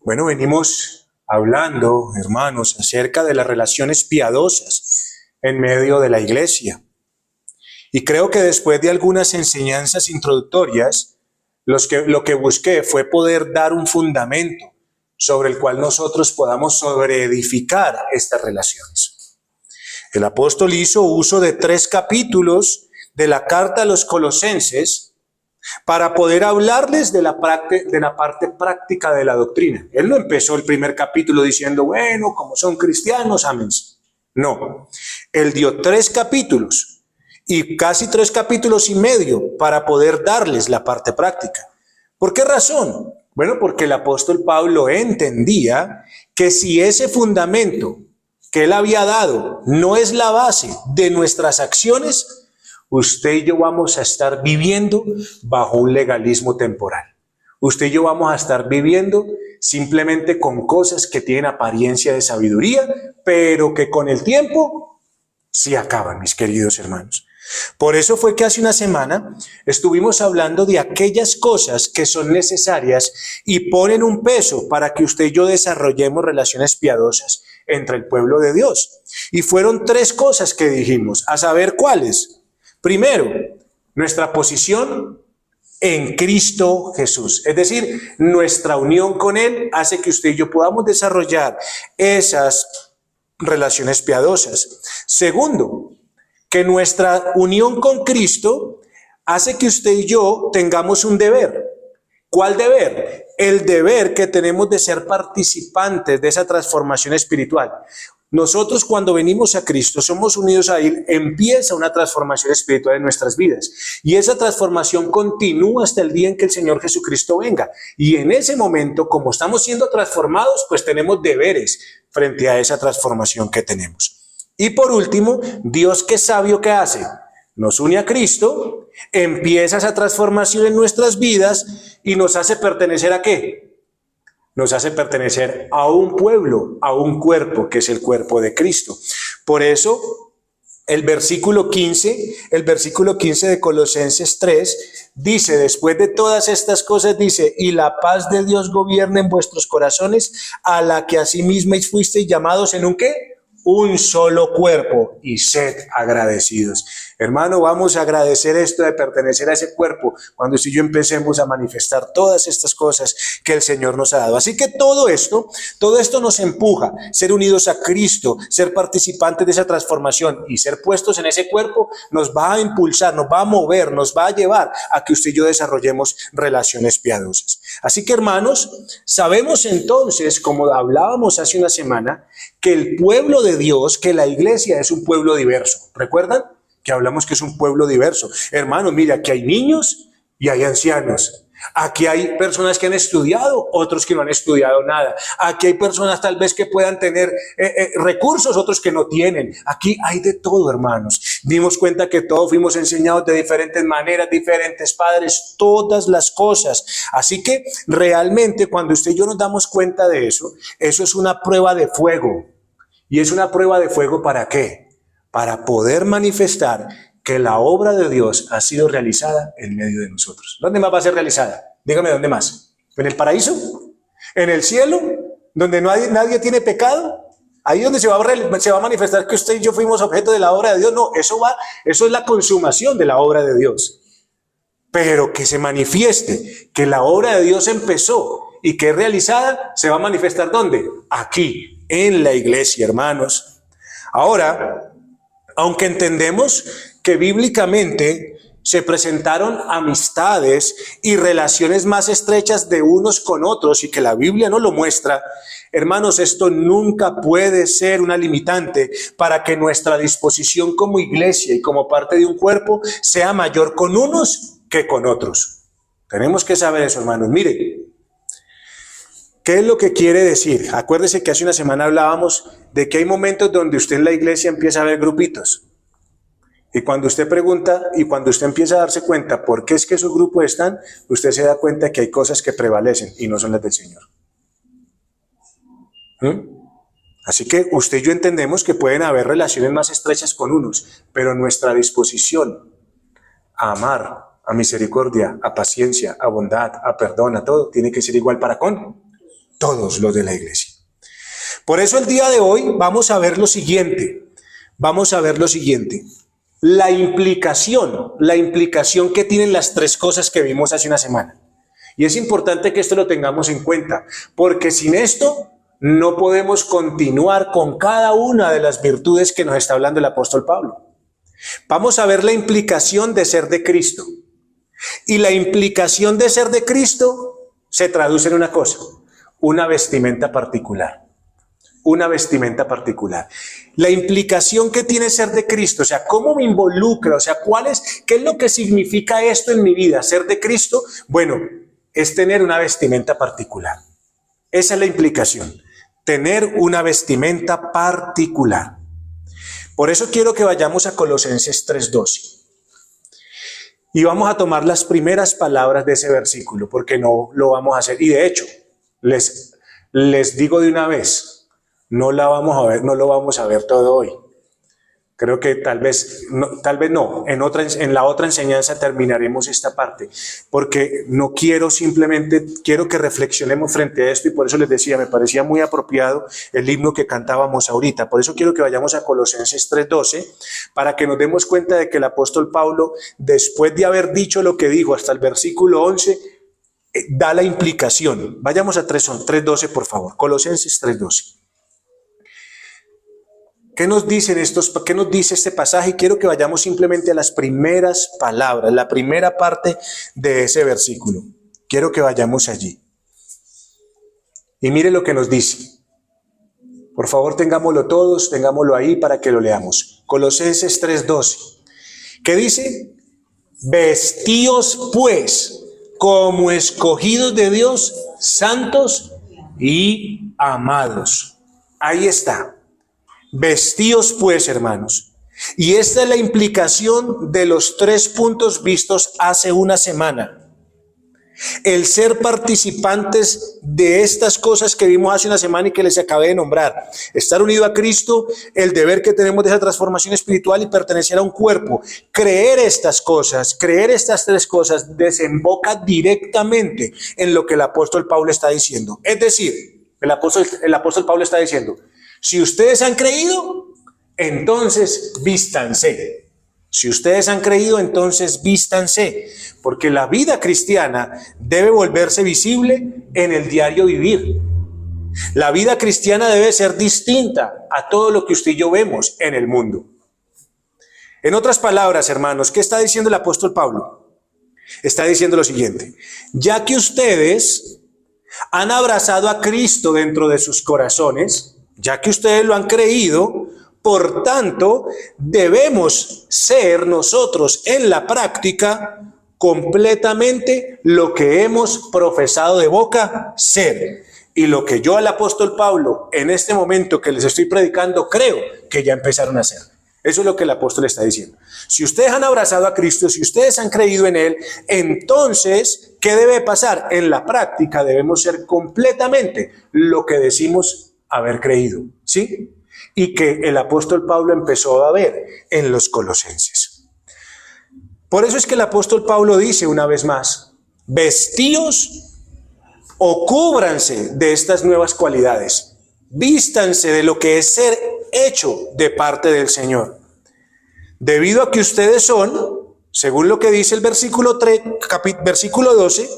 Bueno, venimos hablando, hermanos, acerca de las relaciones piadosas en medio de la iglesia. Y creo que después de algunas enseñanzas introductorias, lo que busqué fue poder dar un fundamento sobre el cual nosotros podamos sobreedificar estas relaciones. El apóstol hizo uso de 3 capítulos de la carta a los Colosenses para poder hablarles de la parte práctica de la doctrina. Él no empezó el primer capítulo diciendo, bueno, como son cristianos, ámense. No, él dio 3 capítulos y casi 3 capítulos y medio para poder darles la parte práctica. ¿Por qué razón? Bueno, porque el apóstol Pablo entendía que si ese fundamento que él había dado no es la base de nuestras acciones, usted y yo vamos a estar viviendo bajo un legalismo temporal. Usted y yo vamos a estar viviendo simplemente con cosas que tienen apariencia de sabiduría, pero que con el tiempo se acaban, mis queridos hermanos. Por eso fue que hace una semana estuvimos hablando de aquellas cosas que son necesarias y ponen un peso para que usted y yo desarrollemos relaciones piadosas entre el pueblo de Dios. Y fueron 3 cosas que dijimos, a saber cuáles. Primero, nuestra posición en Cristo Jesús. Es decir, nuestra unión con Él hace que usted y yo podamos desarrollar esas relaciones piadosas. Segundo, que nuestra unión con Cristo hace que usted y yo tengamos un deber. ¿Cuál deber? El deber que tenemos de ser participantes de esa transformación espiritual. Nosotros cuando venimos a Cristo, somos unidos a Él, empieza una transformación espiritual en nuestras vidas. Y esa transformación continúa hasta el día en que el Señor Jesucristo venga. Y en ese momento, como estamos siendo transformados, pues tenemos deberes frente a esa transformación que tenemos. Y por último, Dios, qué sabio que hace, nos une a Cristo, empieza esa transformación en nuestras vidas y nos hace pertenecer ¿a qué? Nos hace pertenecer a un pueblo, a un cuerpo, que es el cuerpo de Cristo. Por eso, el versículo 15 de Colosenses 3, dice, después de todas estas cosas, dice, y la paz de Dios gobierne en vuestros corazones, a la que asimismo fuisteis llamados en un ¿qué? Un solo cuerpo, y sed agradecidos. Hermano, vamos a agradecer esto de pertenecer a ese cuerpo cuando si yo empecemos a manifestar todas estas cosas que el Señor nos ha dado. Así que todo esto nos empuja, ser unidos a Cristo, ser participantes de esa transformación y ser puestos en ese cuerpo nos va a impulsar, nos va a mover, nos va a llevar a que usted y yo desarrollemos relaciones piadosas. Así que hermanos, sabemos entonces, como hablábamos hace una semana, que el pueblo de Dios, que la iglesia es un pueblo diverso. ¿Recuerdan? Que hablamos que es un pueblo diverso. Hermanos, mira, aquí hay niños y hay ancianos. Aquí hay personas que han estudiado, otros que no han estudiado nada. Aquí hay personas tal vez que puedan tener recursos, otros que no tienen. Aquí hay de todo, hermanos. Dimos cuenta que todos fuimos enseñados de diferentes maneras, diferentes padres, todas las cosas. Así que realmente cuando usted y yo nos damos cuenta de eso, eso es una prueba de fuego. ¿Y es una prueba de fuego para qué? Para poder manifestar que la obra de Dios ha sido realizada en medio de nosotros. ¿Dónde más va a ser realizada? Dígame, ¿dónde más? ¿En el paraíso? ¿En el cielo? ¿Donde nadie tiene pecado? Ahí donde se va a manifestar que usted y yo fuimos objeto de la obra de Dios. No, eso es la consumación de la obra de Dios. Pero que se manifieste que la obra de Dios empezó y que es realizada, se va a manifestar ¿dónde? Aquí, en la iglesia, hermanos. Ahora, aunque entendemos que bíblicamente se presentaron amistades y relaciones más estrechas de unos con otros y que la Biblia no lo muestra, hermanos, esto nunca puede ser una limitante para que nuestra disposición como iglesia y como parte de un cuerpo sea mayor con unos que con otros. Tenemos que saber eso, hermanos. Mire, ¿qué es lo que quiere decir? Acuérdese que hace una semana hablábamos de que hay momentos donde usted en la iglesia empieza a ver grupitos. Y cuando usted pregunta y cuando usted empieza a darse cuenta por qué es que esos grupos están, usted se da cuenta que hay cosas que prevalecen y no son las del Señor. Así que usted y yo entendemos que pueden haber relaciones más estrechas con unos, pero nuestra disposición a amar, a misericordia, a paciencia, a bondad, a perdón, a todo, tiene que ser igual para con todos los de la iglesia. Por eso el día de hoy vamos a ver lo siguiente. La implicación que tienen las tres cosas que vimos hace una semana. Y es importante que esto lo tengamos en cuenta, porque sin esto no podemos continuar con cada una de las virtudes que nos está hablando el apóstol Pablo. Vamos a ver la implicación de ser de Cristo. Y la implicación de ser de Cristo se traduce en una cosa: una vestimenta particular. Una vestimenta particular. La implicación que tiene ser de Cristo, o sea, ¿cómo me involucra? O sea, ¿qué es lo que significa esto en mi vida, ser de Cristo? Bueno, es tener una vestimenta particular. Esa es la implicación, tener una vestimenta particular. Por eso quiero que vayamos a Colosenses 3:12. Y vamos a tomar las primeras palabras de ese versículo, porque no lo vamos a hacer. Y de hecho, les digo de una vez, no lo vamos a ver todo hoy. Creo que tal vez no, en la otra enseñanza terminaremos esta parte, porque no quiero quiero que reflexionemos frente a esto, y por eso les decía, me parecía muy apropiado el himno que cantábamos ahorita. Por eso quiero que vayamos a Colosenses 3:12, para que nos demos cuenta de que el apóstol Pablo, después de haber dicho lo que dijo hasta el versículo 11, da la implicación. Vayamos a 3:12, por favor, Colosenses 3:12. ¿Qué nos dice este pasaje? Y quiero que vayamos simplemente a las primeras palabras, la primera parte de ese versículo. Quiero que vayamos allí. Y mire lo que nos dice. Por favor, tengámoslo ahí para que lo leamos. Colosenses 3:12. ¿Qué dice? Vestíos pues como escogidos de Dios, santos y amados. Ahí está. Vestíos pues, hermanos. Y esta es la implicación de los 3 puntos vistos hace una semana. El ser participantes de estas cosas que vimos hace una semana y que les acabé de nombrar. Estar unido a Cristo, el deber que tenemos de esa transformación espiritual y pertenecer a un cuerpo. Creer estas 3 cosas desemboca directamente en lo que el apóstol Pablo está diciendo. Es decir, el apóstol Pablo está diciendo: si ustedes han creído, entonces vístanse. Si ustedes han creído, entonces vístanse. Porque la vida cristiana debe volverse visible en el diario vivir. La vida cristiana debe ser distinta a todo lo que usted y yo vemos en el mundo. En otras palabras, hermanos, ¿qué está diciendo el apóstol Pablo? Está diciendo lo siguiente: ya que ustedes han abrazado a Cristo dentro de sus corazones, ya que ustedes lo han creído, por tanto, debemos ser nosotros en la práctica completamente lo que hemos profesado de boca ser. Y lo que yo al apóstol Pablo en este momento que les estoy predicando creo que ya empezaron a hacer. Eso es lo que el apóstol está diciendo. Si ustedes han abrazado a Cristo, si ustedes han creído en Él, entonces, ¿qué debe pasar? En la práctica debemos ser completamente lo que decimos haber creído, ¿sí? Y que el apóstol Pablo empezó a ver en los colosenses. Por eso es que el apóstol Pablo dice una vez más: vestíos o cúbranse de estas nuevas cualidades, vístanse de lo que es ser hecho de parte del Señor. Debido a que ustedes son, según lo que dice el versículo 12,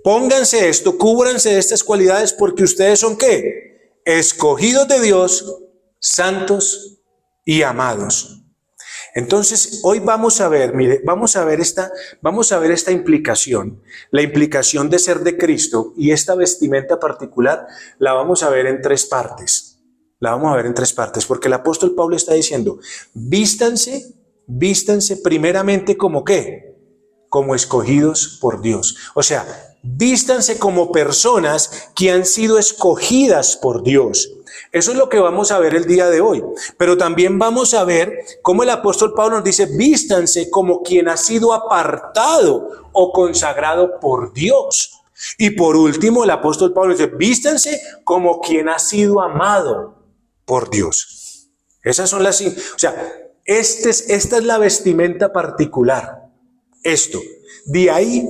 pónganse esto, cúbranse de estas cualidades, porque ustedes son ¿qué? Escogidos de Dios, santos y amados. Entonces, hoy vamos a ver esta implicación, la implicación de ser de Cristo, y esta vestimenta particular la vamos a ver en 3 partes. Porque el apóstol Pablo está diciendo: vístanse primeramente como ¿qué? Como escogidos por Dios. O sea, vístanse como personas que han sido escogidas por Dios. Eso es lo que vamos a ver el día de hoy. Pero también vamos a ver cómo el apóstol Pablo nos dice: vístanse como quien ha sido apartado o consagrado por Dios. Y por último, el apóstol Pablo dice: vístanse como quien ha sido amado por Dios. Esas son las... O sea, esta es la vestimenta particular. Esto. De ahí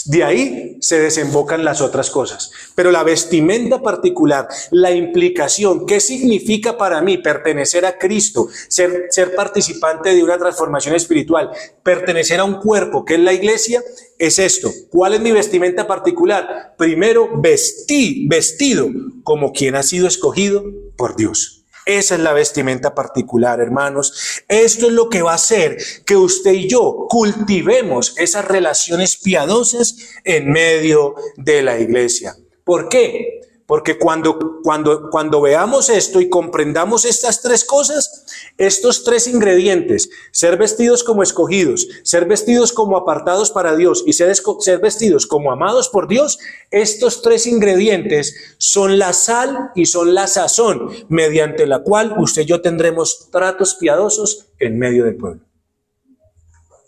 De ahí se desembocan las otras cosas. Pero la vestimenta particular, la implicación, ¿qué significa para mí pertenecer a Cristo? Ser participante de una transformación espiritual, pertenecer a un cuerpo que es la iglesia, es esto. ¿Cuál es mi vestimenta particular? Primero, vestido como quien ha sido escogido por Dios. Esa es la vestimenta particular, hermanos. Esto es lo que va a hacer que usted y yo cultivemos esas relaciones piadosas en medio de la iglesia. ¿Por qué? Porque cuando veamos esto y comprendamos estas tres cosas, estos tres ingredientes, ser vestidos como escogidos, ser vestidos como apartados para Dios y ser vestidos como amados por Dios, estos tres ingredientes son la sal y son la sazón mediante la cual usted y yo tendremos tratos piadosos en medio del pueblo.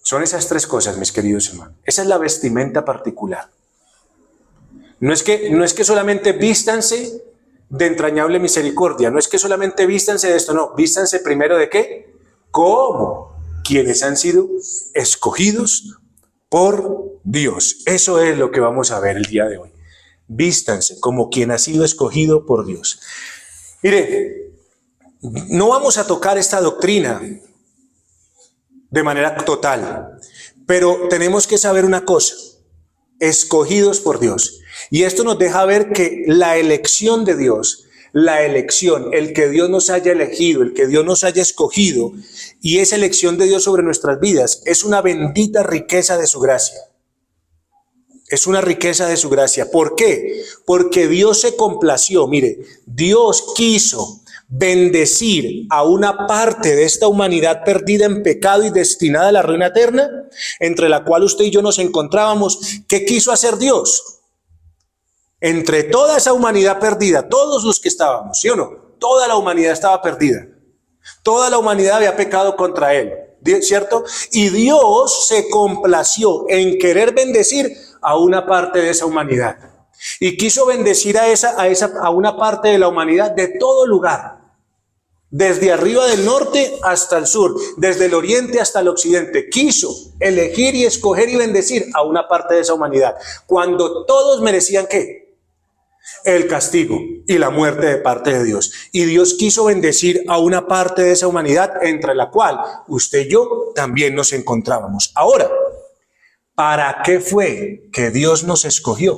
Son esas tres cosas, mis queridos hermanos. Esa es la vestimenta particular. No es que solamente vístanse de entrañable misericordia, no es que solamente vístanse de esto, no, vístanse primero de ¿qué? Como quienes han sido escogidos por Dios. Eso es lo que vamos a ver el día de hoy. Vístanse como quien ha sido escogido por Dios. Mire, no vamos a tocar esta doctrina de manera total, pero tenemos que saber una cosa: escogidos por Dios. Y esto nos deja ver que la elección de Dios, la elección, el que Dios nos haya elegido, el que Dios nos haya escogido, y esa elección de Dios sobre nuestras vidas es una bendita riqueza de su gracia. Es una riqueza de su gracia. ¿Por qué? Porque Dios se complació. Mire, Dios quiso bendecir a una parte de esta humanidad perdida en pecado y destinada a la ruina eterna, entre la cual usted y yo nos encontrábamos. ¿Qué quiso hacer Dios? Entre toda esa humanidad perdida, todos los que estábamos, ¿sí o no? Toda la humanidad estaba perdida. Toda la humanidad había pecado contra él, ¿cierto? Y Dios se complació en querer bendecir a una parte de esa humanidad. Y quiso bendecir a una parte de la humanidad de todo lugar. Desde arriba del norte hasta el sur, desde el oriente hasta el occidente, quiso elegir y escoger y bendecir a una parte de esa humanidad. Cuando todos merecían ¿qué? El castigo y la muerte de parte de Dios. Y Dios quiso bendecir a una parte de esa humanidad, entre la cual usted y yo también nos encontrábamos. Ahora, ¿para qué fue que Dios nos escogió?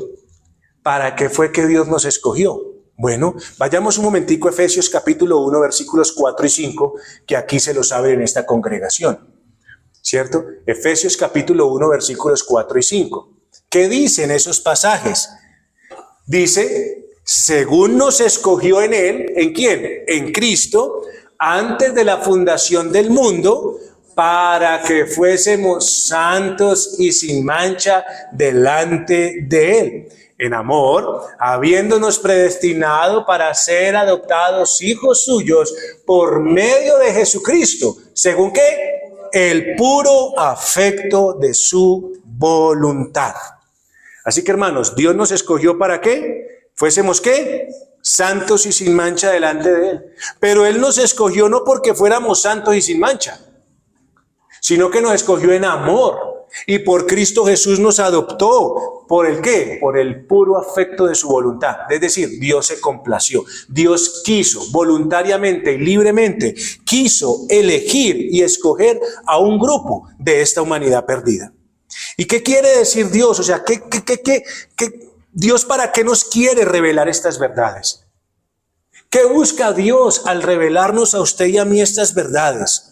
¿Para qué fue que Dios nos escogió? Bueno, vayamos un momentico a Efesios capítulo 1, versículos 4 y 5, que aquí se lo sabe en esta congregación, ¿cierto? Efesios capítulo 1, versículos 4 y 5. ¿Qué dicen esos pasajes? Dice, según nos escogió en él, ¿en quién? En Cristo, antes de la fundación del mundo, para que fuésemos santos y sin mancha delante de él. En amor, habiéndonos predestinado para ser adoptados hijos suyos por medio de Jesucristo. ¿Según qué? El puro afecto de su voluntad. Así que, hermanos, Dios nos escogió ¿para qué? Fuésemos ¿qué? Santos y sin mancha delante de él. Pero él nos escogió no porque fuéramos santos y sin mancha, sino que nos escogió en amor. Y por Cristo Jesús nos adoptó. ¿Por el qué? Por el puro afecto de su voluntad. Es decir, Dios se complació. Dios quiso voluntariamente y libremente, quiso elegir y escoger a un grupo de esta humanidad perdida. ¿Y qué quiere decir Dios? O sea, Dios para qué nos quiere revelar estas verdades? ¿Qué busca Dios al revelarnos a usted y a mí estas verdades?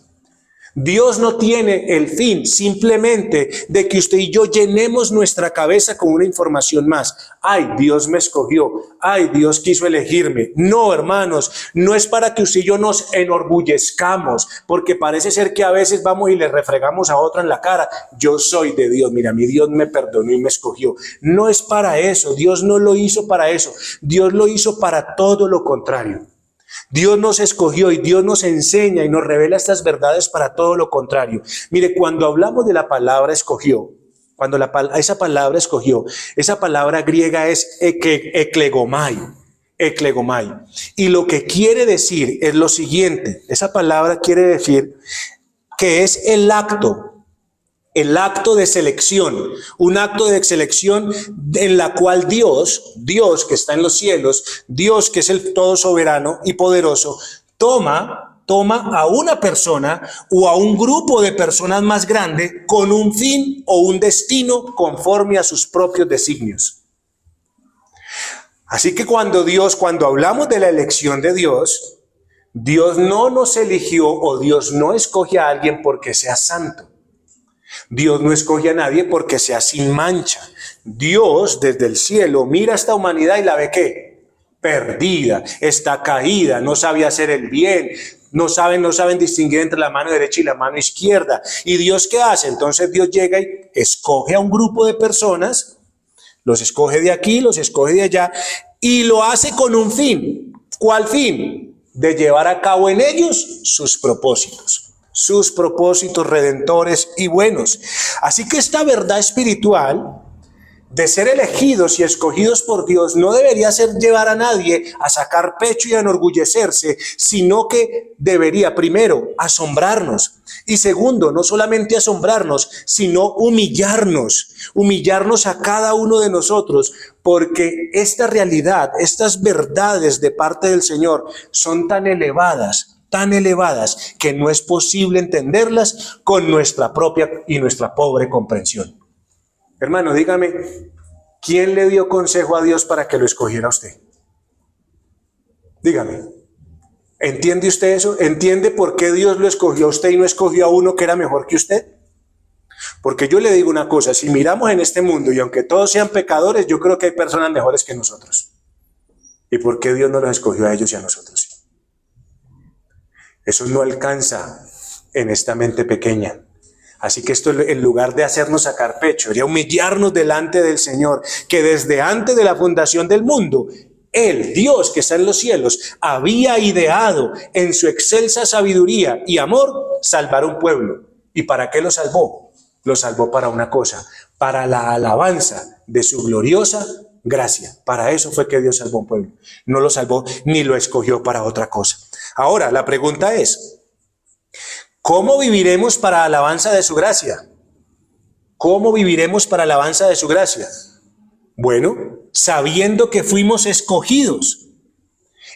Dios no tiene el fin simplemente de que usted y yo llenemos nuestra cabeza con una información más. Ay, Dios me escogió. Ay, Dios quiso elegirme. No, hermanos, no es para que usted y yo nos enorgullezcamos, porque parece ser que a veces vamos y le refregamos a otro en la cara. Yo soy de Dios. Mira, mi Dios me perdonó y me escogió. No es para eso. Dios no lo hizo para eso. Dios lo hizo para todo lo contrario. Dios nos escogió y Dios nos enseña y nos revela estas verdades para todo lo contrario. Mire, cuando hablamos de la palabra escogió, esa palabra griega es eklegomai. Y lo que quiere decir es lo siguiente. Esa palabra quiere decir que es el acto el acto de selección, un acto de selección en la cual Dios que está en los cielos, Dios que es el todo soberano y poderoso, toma a una persona o a un grupo de personas más grande con un fin o un destino conforme a sus propios designios. Así que cuando hablamos de la elección de Dios, Dios no nos eligió o Dios no escoge a alguien porque sea santo. Dios no escoge a nadie porque sea sin mancha. Dios desde el cielo mira a esta humanidad y la ve ¿qué? Perdida, está caída, no sabe hacer el bien, no saben distinguir entre la mano derecha y la mano izquierda. ¿Y Dios qué hace? Entonces Dios llega y escoge a un grupo de personas, los escoge de aquí, los escoge de allá, y lo hace con un fin. ¿Cuál fin? De llevar a cabo en ellos sus propósitos redentores y buenos. Así que esta verdad espiritual de ser elegidos y escogidos por Dios no debería hacer llevar a nadie a sacar pecho y a enorgullecerse, sino que debería primero asombrarnos y segundo, no solamente asombrarnos, sino humillarnos a cada uno de nosotros, porque esta realidad, estas verdades de parte del Señor son tan elevadas que no es posible entenderlas con nuestra propia y nuestra pobre comprensión. Hermano, dígame, ¿quién le dio consejo a Dios para que lo escogiera a usted? Dígame, ¿entiende usted eso? ¿Entiende por qué Dios lo escogió a usted y no escogió a uno que era mejor que usted? Porque yo le digo una cosa, si miramos en este mundo y aunque todos sean pecadores, yo creo que hay personas mejores que nosotros. ¿Y por qué Dios no los escogió a ellos y a nosotros? Eso no alcanza en esta mente pequeña. Así que esto, en lugar de hacernos sacar pecho, debería humillarnos delante del Señor, que desde antes de la fundación del mundo, Él, Dios que está en los cielos, había ideado en su excelsa sabiduría y amor salvar un pueblo. ¿Y para qué lo salvó? Lo salvó para una cosa, para la alabanza de su gloriosa gracia. Para eso fue que Dios salvó un pueblo. No lo salvó ni lo escogió para otra cosa. Ahora, la pregunta es, ¿cómo viviremos para alabanza de su gracia? ¿Cómo viviremos para alabanza de su gracia? Bueno, sabiendo que fuimos escogidos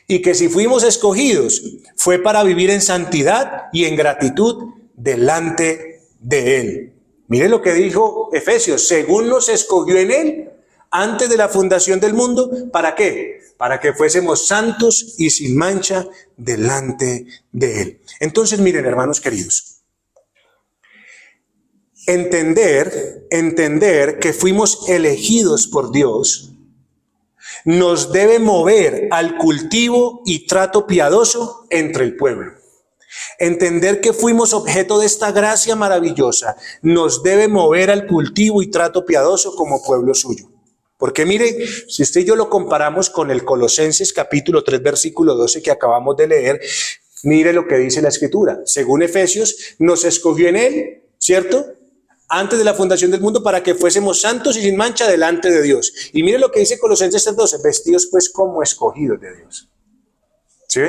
y que si fuimos escogidos fue para vivir en santidad y en gratitud delante de Él. Mire lo que dijo Efesios, según nos escogió en Él antes de la fundación del mundo, ¿para qué? Para que fuésemos santos y sin mancha delante de Él. Entonces, miren, hermanos queridos, entender que fuimos elegidos por Dios nos debe mover al cultivo y trato piadoso entre el pueblo. Entender que fuimos objeto de esta gracia maravillosa nos debe mover al cultivo y trato piadoso como pueblo suyo. Porque mire, si usted y yo lo comparamos con el Colosenses capítulo 3 versículo 12 que acabamos de leer, mire lo que dice la Escritura. Según Efesios, nos escogió en Él, ¿cierto? Antes de la fundación del mundo para que fuésemos santos y sin mancha delante de Dios. Y mire lo que dice Colosenses 3:12, vestidos pues como escogidos de Dios. ¿Sí?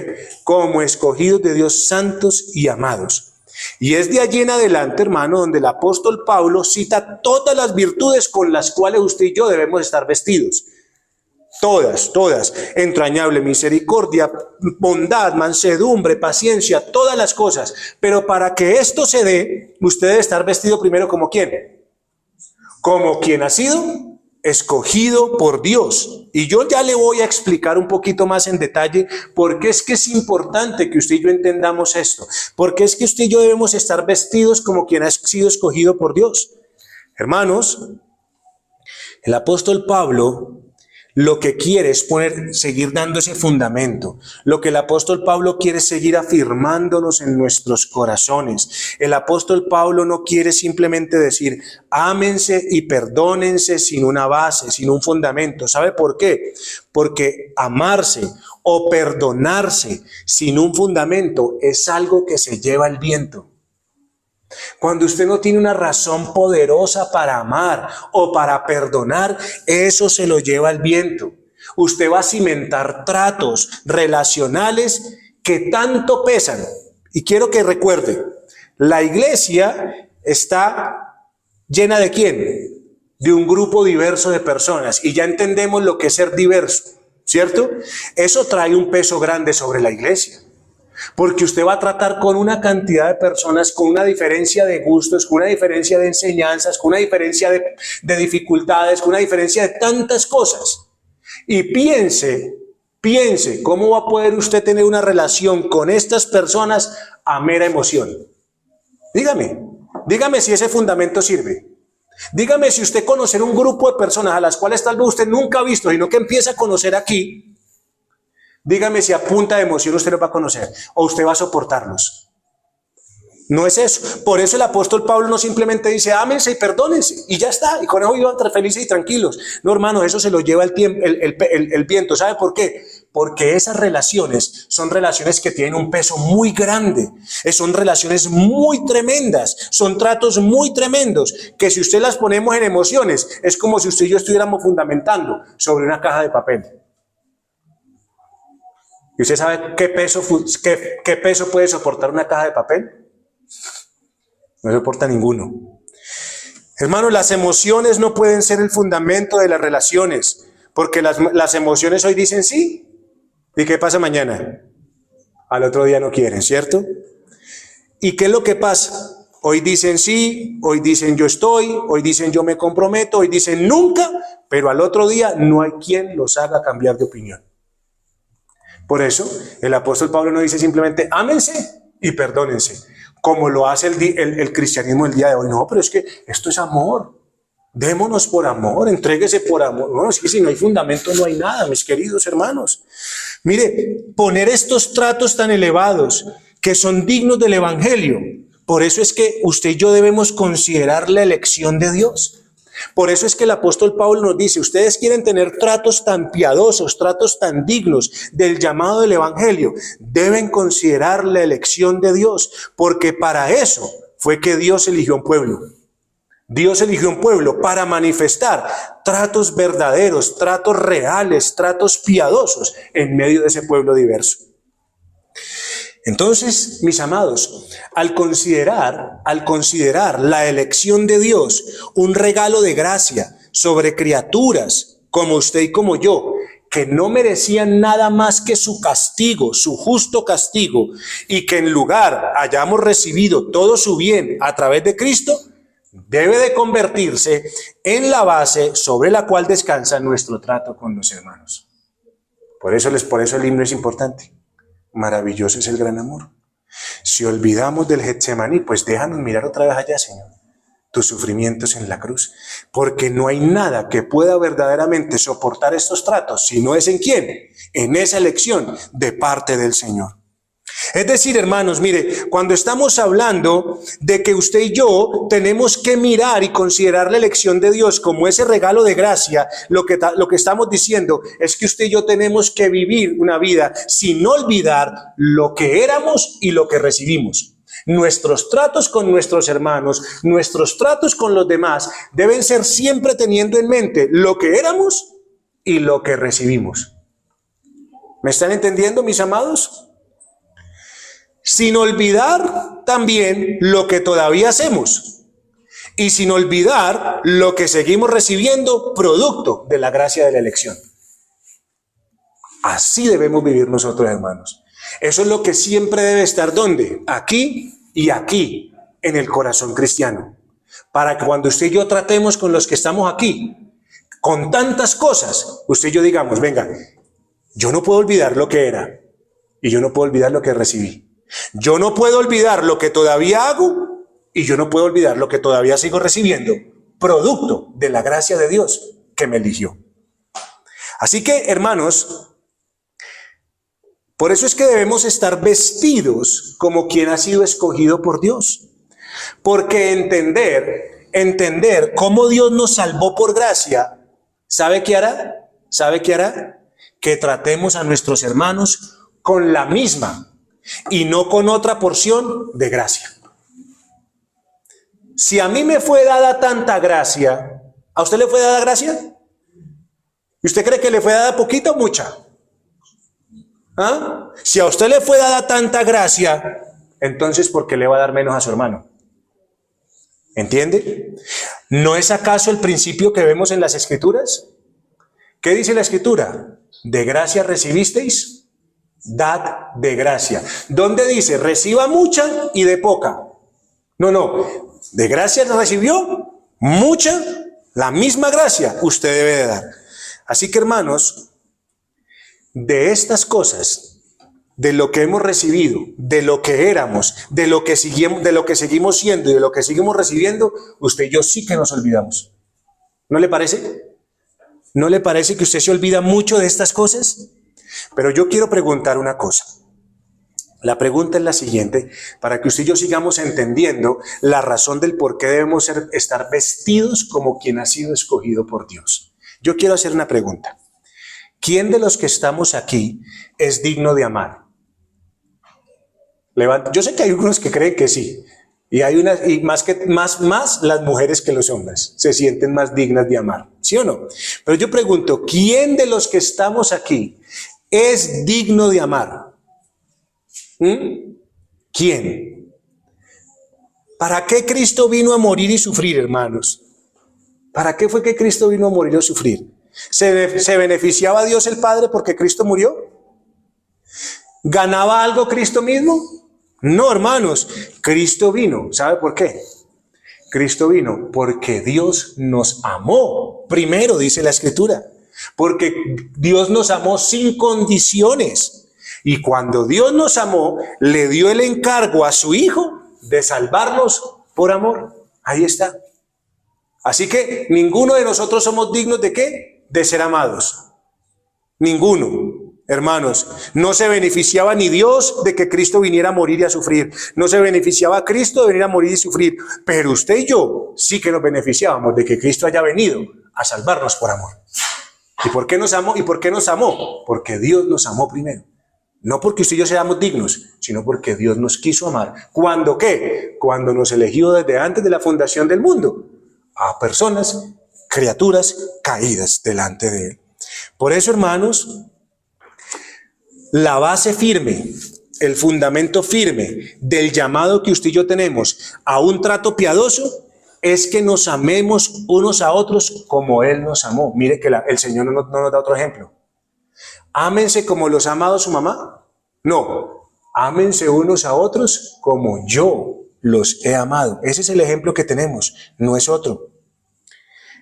Como escogidos de Dios, santos y amados. Y es de allí en adelante, hermano, donde el apóstol Pablo cita todas las virtudes con las cuales usted y yo debemos estar vestidos. Todas, entrañable misericordia, bondad, mansedumbre, paciencia, todas las cosas. Pero para que esto se dé, usted debe estar vestido primero como ¿quién? Como quien ha sido escogido por Dios. Y yo ya le voy a explicar un poquito más en detalle por qué es que es importante que usted y yo entendamos esto. Porque es que usted y yo debemos estar vestidos como quien ha sido escogido por Dios. Hermanos, el apóstol Pablo lo que quiere es seguir dando ese fundamento. Lo que el apóstol Pablo quiere es seguir afirmándonos en nuestros corazones. El apóstol Pablo no quiere simplemente decir, ámense y perdónense sin una base, sin un fundamento. ¿Sabe por qué? Porque amarse o perdonarse sin un fundamento es algo que se lleva el viento. Cuando usted no tiene una razón poderosa para amar o para perdonar, eso se lo lleva el viento. Usted va a cimentar tratos relacionales que tanto pesan. Y quiero que recuerde, la iglesia está ¿Llena de quién? De un grupo diverso de personas. Y ya entendemos lo que es ser diverso, ¿cierto? Eso trae un peso grande sobre la iglesia. Porque usted va a tratar con una cantidad de personas con una diferencia de gustos, con una diferencia de enseñanzas, con una diferencia de dificultades, con una diferencia de tantas cosas. Y piense cómo va a poder usted tener una relación con estas personas a mera emoción. Dígame si ese fundamento sirve. Dígame si usted conocer un grupo de personas a las cuales tal vez usted nunca ha visto, sino que empieza a conocer aquí. Dígame si a punta de emoción usted los va a conocer o usted va a soportarlos. No es eso. Por eso el apóstol Pablo no simplemente dice ámense y perdónense y ya está. Y con eso vivan felices y tranquilos. No, hermanos, eso se lo lleva el viento. ¿Sabe por qué? Porque esas relaciones son relaciones que tienen un peso muy grande. Son relaciones muy tremendas. Son tratos muy tremendos que si usted las ponemos en emociones es como si usted y yo estuviéramos fundamentando sobre una caja de papel. ¿Y usted sabe qué peso puede soportar una caja de papel? No soporta ninguno. Hermanos, las emociones no pueden ser el fundamento de las relaciones, porque las emociones hoy dicen sí. ¿Y qué pasa mañana? Al otro día no quieren, ¿cierto? ¿Y qué es lo que pasa? Hoy dicen sí, hoy dicen yo estoy, hoy dicen yo me comprometo, hoy dicen nunca, pero al otro día no hay quien los haga cambiar de opinión. Por eso, el apóstol Pablo no dice simplemente ámense y perdónense, como lo hace el cristianismo el día de hoy. No, pero es que esto es amor. Démonos por amor, entréguese por amor. Bueno, es que si no hay fundamento no hay nada, mis queridos hermanos. Mire, poner estos tratos tan elevados que son dignos del evangelio. Por eso es que usted y yo debemos considerar la elección de Dios. Por eso es que el apóstol Pablo nos dice, ustedes quieren tener tratos tan piadosos, tratos tan dignos del llamado del evangelio, deben considerar la elección de Dios, porque para eso fue que Dios eligió un pueblo. Dios eligió un pueblo para manifestar tratos verdaderos, tratos reales, tratos piadosos en medio de ese pueblo diverso. Entonces, mis amados, al considerar la elección de Dios un regalo de gracia sobre criaturas como usted y como yo, que no merecían nada más que su castigo, su justo castigo, y que en lugar hayamos recibido todo su bien a través de Cristo, debe de convertirse en la base sobre la cual descansa nuestro trato con los hermanos. Por eso el himno es importante. Maravilloso es el gran amor. Si olvidamos del Getsemaní, pues déjanos mirar otra vez allá, Señor, tus sufrimientos en la cruz, porque no hay nada que pueda verdaderamente soportar estos tratos, si no es en quién, en esa elección de parte del Señor. Es decir, hermanos, mire, cuando estamos hablando de que usted y yo tenemos que mirar y considerar la elección de Dios como ese regalo de gracia, lo que estamos diciendo es que usted y yo tenemos que vivir una vida sin olvidar lo que éramos y lo que recibimos. Nuestros tratos con nuestros hermanos, nuestros tratos con los demás deben ser siempre teniendo en mente lo que éramos y lo que recibimos. ¿Me están entendiendo, mis amados? Sin olvidar también lo que todavía hacemos y sin olvidar lo que seguimos recibiendo producto de la gracia de la elección. Así debemos vivir nosotros, hermanos. Eso es lo que siempre debe estar, ¿dónde? Aquí y aquí, en el corazón cristiano. Para que cuando usted y yo tratemos con los que estamos aquí, con tantas cosas, usted y yo digamos, venga, yo no puedo olvidar lo que era y yo no puedo olvidar lo que recibí. Yo no puedo olvidar lo que todavía hago y yo no puedo olvidar lo que todavía sigo recibiendo, producto de la gracia de Dios que me eligió. Así que, hermanos, por eso es que debemos estar vestidos como quien ha sido escogido por Dios. Porque entender cómo Dios nos salvó por gracia, ¿sabe qué hará? ¿Sabe qué hará? Que tratemos a nuestros hermanos con la misma y no con otra porción de gracia. Si a mí me fue dada tanta gracia, ¿a usted le fue dada gracia? ¿Y usted cree que le fue dada poquita o mucha? ¿Ah? Si a usted le fue dada tanta gracia, entonces ¿por qué le va a dar menos a su hermano? ¿Entiende? ¿No es acaso el principio que vemos en las Escrituras? ¿Qué dice la Escritura? De gracia recibisteis, dad de gracia. ¿Dónde dice? Reciba mucha y de poca. No. De gracia recibió mucha, la misma gracia usted debe de dar. Así que, hermanos, de estas cosas, de lo que hemos recibido, de lo que éramos, de lo que seguimos siendo y de lo que seguimos recibiendo, usted y yo sí que nos olvidamos. ¿No le parece? ¿No le parece que usted se olvida mucho de estas cosas? Pero yo quiero preguntar una cosa. La pregunta es la siguiente, para que usted y yo sigamos entendiendo la razón del por qué debemos estar vestidos como quien ha sido escogido por Dios. Yo quiero hacer una pregunta. ¿Quién de los que estamos aquí es digno de amar? Yo sé que hay algunos que creen que sí, y más las mujeres que los hombres se sienten más dignas de amar, ¿sí o no? Pero yo pregunto, ¿quién de los que estamos aquí es digno de amar? ¿Quién? ¿Para qué Cristo vino a morir y sufrir, hermanos? ¿Para qué fue que Cristo vino a morir y a sufrir? ¿Se beneficiaba a Dios el Padre porque Cristo murió? ¿Ganaba algo Cristo mismo? No, hermanos, Cristo vino. ¿Sabe por qué? Cristo vino porque Dios nos amó. Primero dice la Escritura, porque Dios nos amó sin condiciones. Y cuando Dios nos amó, le dio el encargo a su Hijo de salvarnos por amor. Ahí está. Así que ninguno de nosotros somos dignos ¿de qué? De ser amados. Ninguno. Hermanos, no se beneficiaba ni Dios de que Cristo viniera a morir y a sufrir. No se beneficiaba a Cristo de venir a morir y sufrir. Pero usted y yo sí que nos beneficiábamos de que Cristo haya venido a salvarnos por amor. ¿Y por qué nos amó? ¿Y por qué nos amó? Porque Dios nos amó primero. No porque usted y yo seamos dignos, sino porque Dios nos quiso amar. ¿Cuándo qué? Cuando nos eligió desde antes de la fundación del mundo a personas, criaturas caídas delante de Él. Por eso, hermanos, la base firme, el fundamento firme del llamado que usted y yo tenemos a un trato piadoso es que nos amemos unos a otros como Él nos amó. Mire que el Señor no nos da otro ejemplo. Ámense como los ha amado su mamá. No, ámense unos a otros como yo los he amado. Ese es el ejemplo que tenemos, no es otro.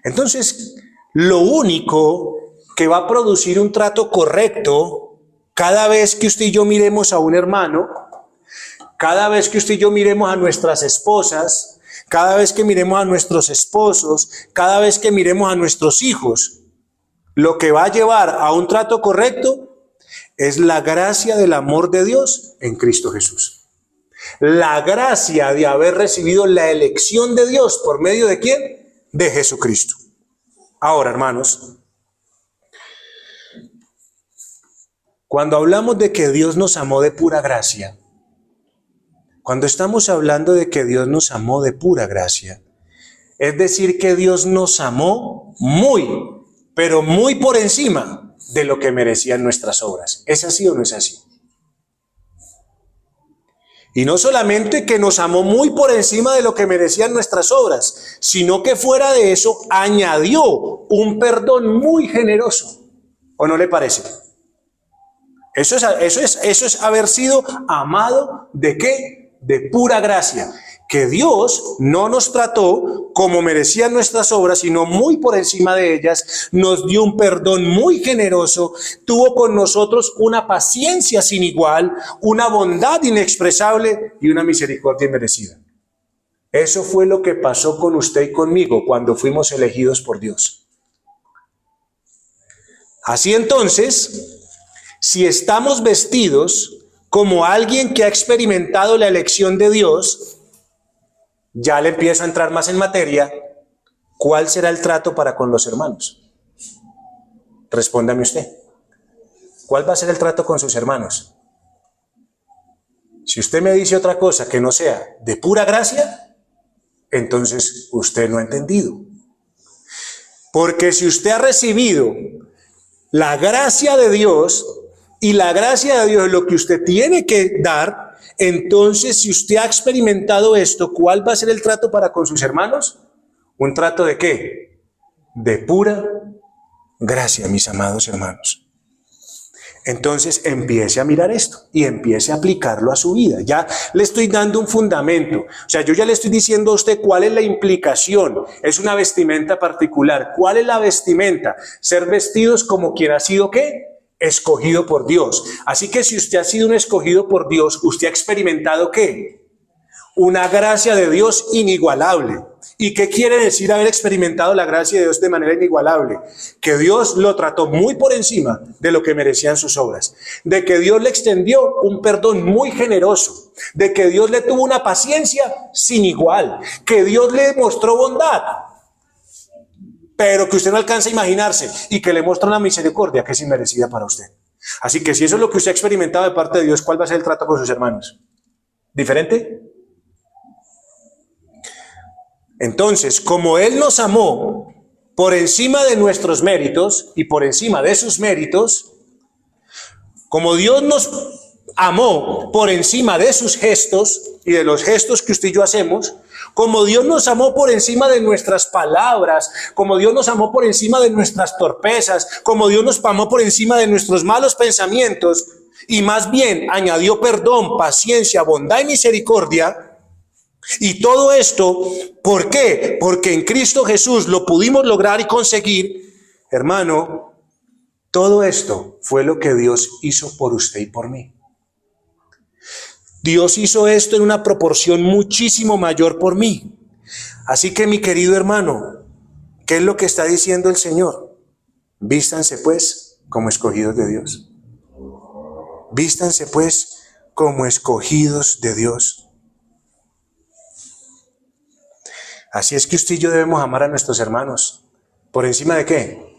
Entonces, lo único que va a producir un trato correcto cada vez que usted y yo miremos a un hermano, cada vez que usted y yo miremos a nuestras esposas, cada vez que miremos a nuestros esposos, cada vez que miremos a nuestros hijos, lo que va a llevar a un trato correcto es la gracia del amor de Dios en Cristo Jesús. La gracia de haber recibido la elección de Dios por medio de ¿quién? De Jesucristo. Ahora, hermanos, cuando hablamos de que Dios nos amó de pura gracia, cuando estamos hablando de que Dios nos amó de pura gracia, es decir que Dios nos amó muy, pero muy por encima de lo que merecían nuestras obras. ¿Es así o no es así? Y no solamente que nos amó muy por encima de lo que merecían nuestras obras, sino que fuera de eso añadió un perdón muy generoso. ¿O no le parece? Eso es haber sido amado ¿de qué? De pura gracia. Que Dios no nos trató como merecían nuestras obras, sino muy por encima de ellas, nos dio un perdón muy generoso, tuvo con nosotros una paciencia sin igual, una bondad inexpresable y una misericordia inmerecida. Eso fue lo que pasó con usted y conmigo cuando fuimos elegidos por Dios. Así entonces, si estamos vestidos como alguien que ha experimentado la elección de Dios, ya le empiezo a entrar más en materia. ¿Cuál será el trato para con los hermanos? Respóndame usted. ¿Cuál va a ser el trato con sus hermanos? Si usted me dice otra cosa que no sea de pura gracia, entonces usted no ha entendido. Porque si usted ha recibido la gracia de Dios, y la gracia de Dios es lo que usted tiene que dar, entonces si usted ha experimentado esto, ¿cuál va a ser el trato para con sus hermanos? ¿Un trato de qué? De pura gracia, mis amados hermanos. Entonces empiece a mirar esto y empiece a aplicarlo a su vida. Ya le estoy dando un fundamento. O sea, yo ya le estoy diciendo a usted cuál es la implicación. Es una vestimenta particular. ¿Cuál es la vestimenta? Ser vestidos como quien ha sido ¿qué? Escogido por Dios. Así que si usted ha sido un escogido por Dios, usted ha experimentado ¿qué? Una gracia de Dios inigualable. ¿Y qué quiere decir haber experimentado la gracia de Dios de manera inigualable? Que Dios lo trató muy por encima de lo que merecían sus obras. De que Dios le extendió un perdón muy generoso. De que Dios le tuvo una paciencia sin igual. Que Dios le mostró bondad, pero que usted no alcanza a imaginarse. Y que le muestra una misericordia que es inmerecida para usted. Así que si eso es lo que usted ha experimentado de parte de Dios, ¿cuál va a ser el trato con sus hermanos? ¿Diferente? Entonces, como Él nos amó por encima de nuestros méritos y por encima de sus méritos, como Dios nos amó por encima de sus gestos y de los gestos que usted y yo hacemos, como Dios nos amó por encima de nuestras palabras, como Dios nos amó por encima de nuestras torpezas, como Dios nos amó por encima de nuestros malos pensamientos, y más bien añadió perdón, paciencia, bondad y misericordia. Y todo esto, ¿por qué? Porque en Cristo Jesús lo pudimos lograr y conseguir. Hermano, todo esto fue lo que Dios hizo por usted y por mí. Dios hizo esto en una proporción muchísimo mayor por mí. Así que mi querido hermano, ¿qué es lo que está diciendo el Señor? Vístanse pues como escogidos de Dios. Vístanse pues como escogidos de Dios. Así es que usted y yo debemos amar a nuestros hermanos. ¿Por encima de qué?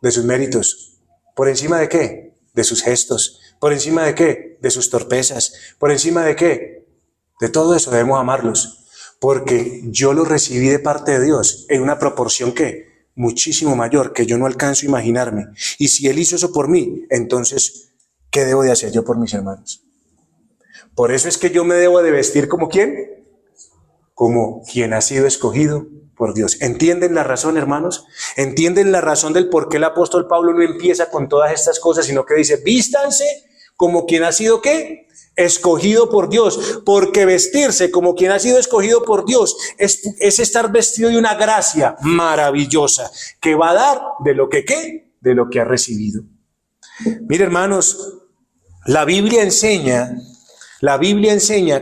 De sus méritos. ¿Por encima de qué? De sus gestos. ¿Por encima de qué? De sus torpezas. ¿Por encima de qué? De todo eso debemos amarlos. Porque yo los recibí de parte de Dios en una proporción que muchísimo mayor, que yo no alcanzo a imaginarme. Y si Él hizo eso por mí, entonces, ¿qué debo de hacer yo por mis hermanos? Por eso es que yo me debo de vestir como ¿quién? Como quien ha sido escogido por Dios. ¿Entienden la razón, hermanos? ¿Entienden la razón del por qué el apóstol Pablo no empieza con todas estas cosas, sino que dice, vístanse como quien ha sido ¿qué? Escogido por Dios? Porque vestirse como quien ha sido escogido por Dios es estar vestido de una gracia maravillosa que va a dar de lo que ¿qué? De lo que ha recibido. Mire, hermanos, la Biblia enseña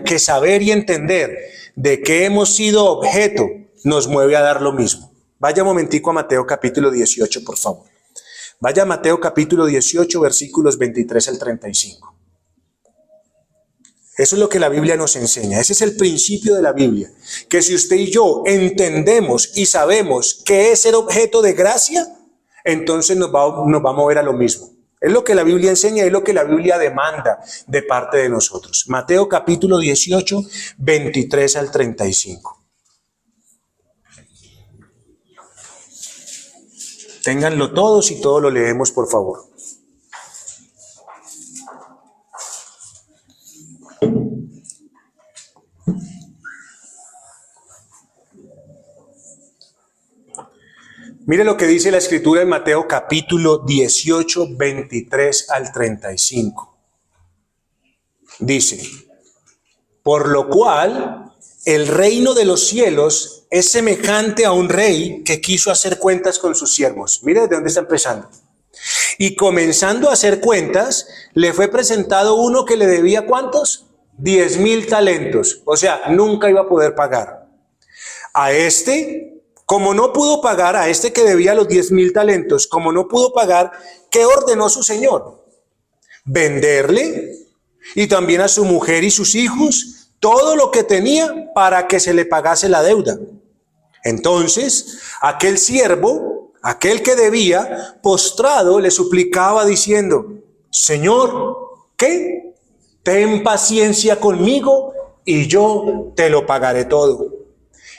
que saber y entender de que hemos sido objeto nos mueve a dar lo mismo. Vaya un momentico a Mateo capítulo 18, por favor. Vaya a Mateo capítulo 18, versículos 23 al 35. Eso es lo que la Biblia nos enseña. Ese es el principio de la Biblia. Que si usted y yo entendemos y sabemos qué es ser objeto de gracia, entonces nos va a mover a lo mismo. Es lo que la Biblia enseña, es lo que la Biblia demanda de parte de nosotros. Mateo capítulo 18, 23 al 35. Ténganlo todos y todo lo leemos, por favor. Mire lo que dice la Escritura en Mateo capítulo 18, 23 al 35. Dice, por lo cual el reino de los cielos es semejante a un rey que quiso hacer cuentas con sus siervos. Mire de dónde está empezando. Y comenzando a hacer cuentas, le fue presentado uno que le debía ¿cuántos? 10,000 talentos. O sea, nunca iba a poder pagar. A este, como no pudo pagar, a este que debía los 10,000 talentos, como no pudo pagar, ¿qué ordenó su señor? Venderle y también a su mujer y sus hijos todo lo que tenía para que se le pagase la deuda. Entonces, aquel siervo, aquel que debía, postrado, le suplicaba diciendo, Señor, ¿qué? Ten paciencia conmigo y yo te lo pagaré todo.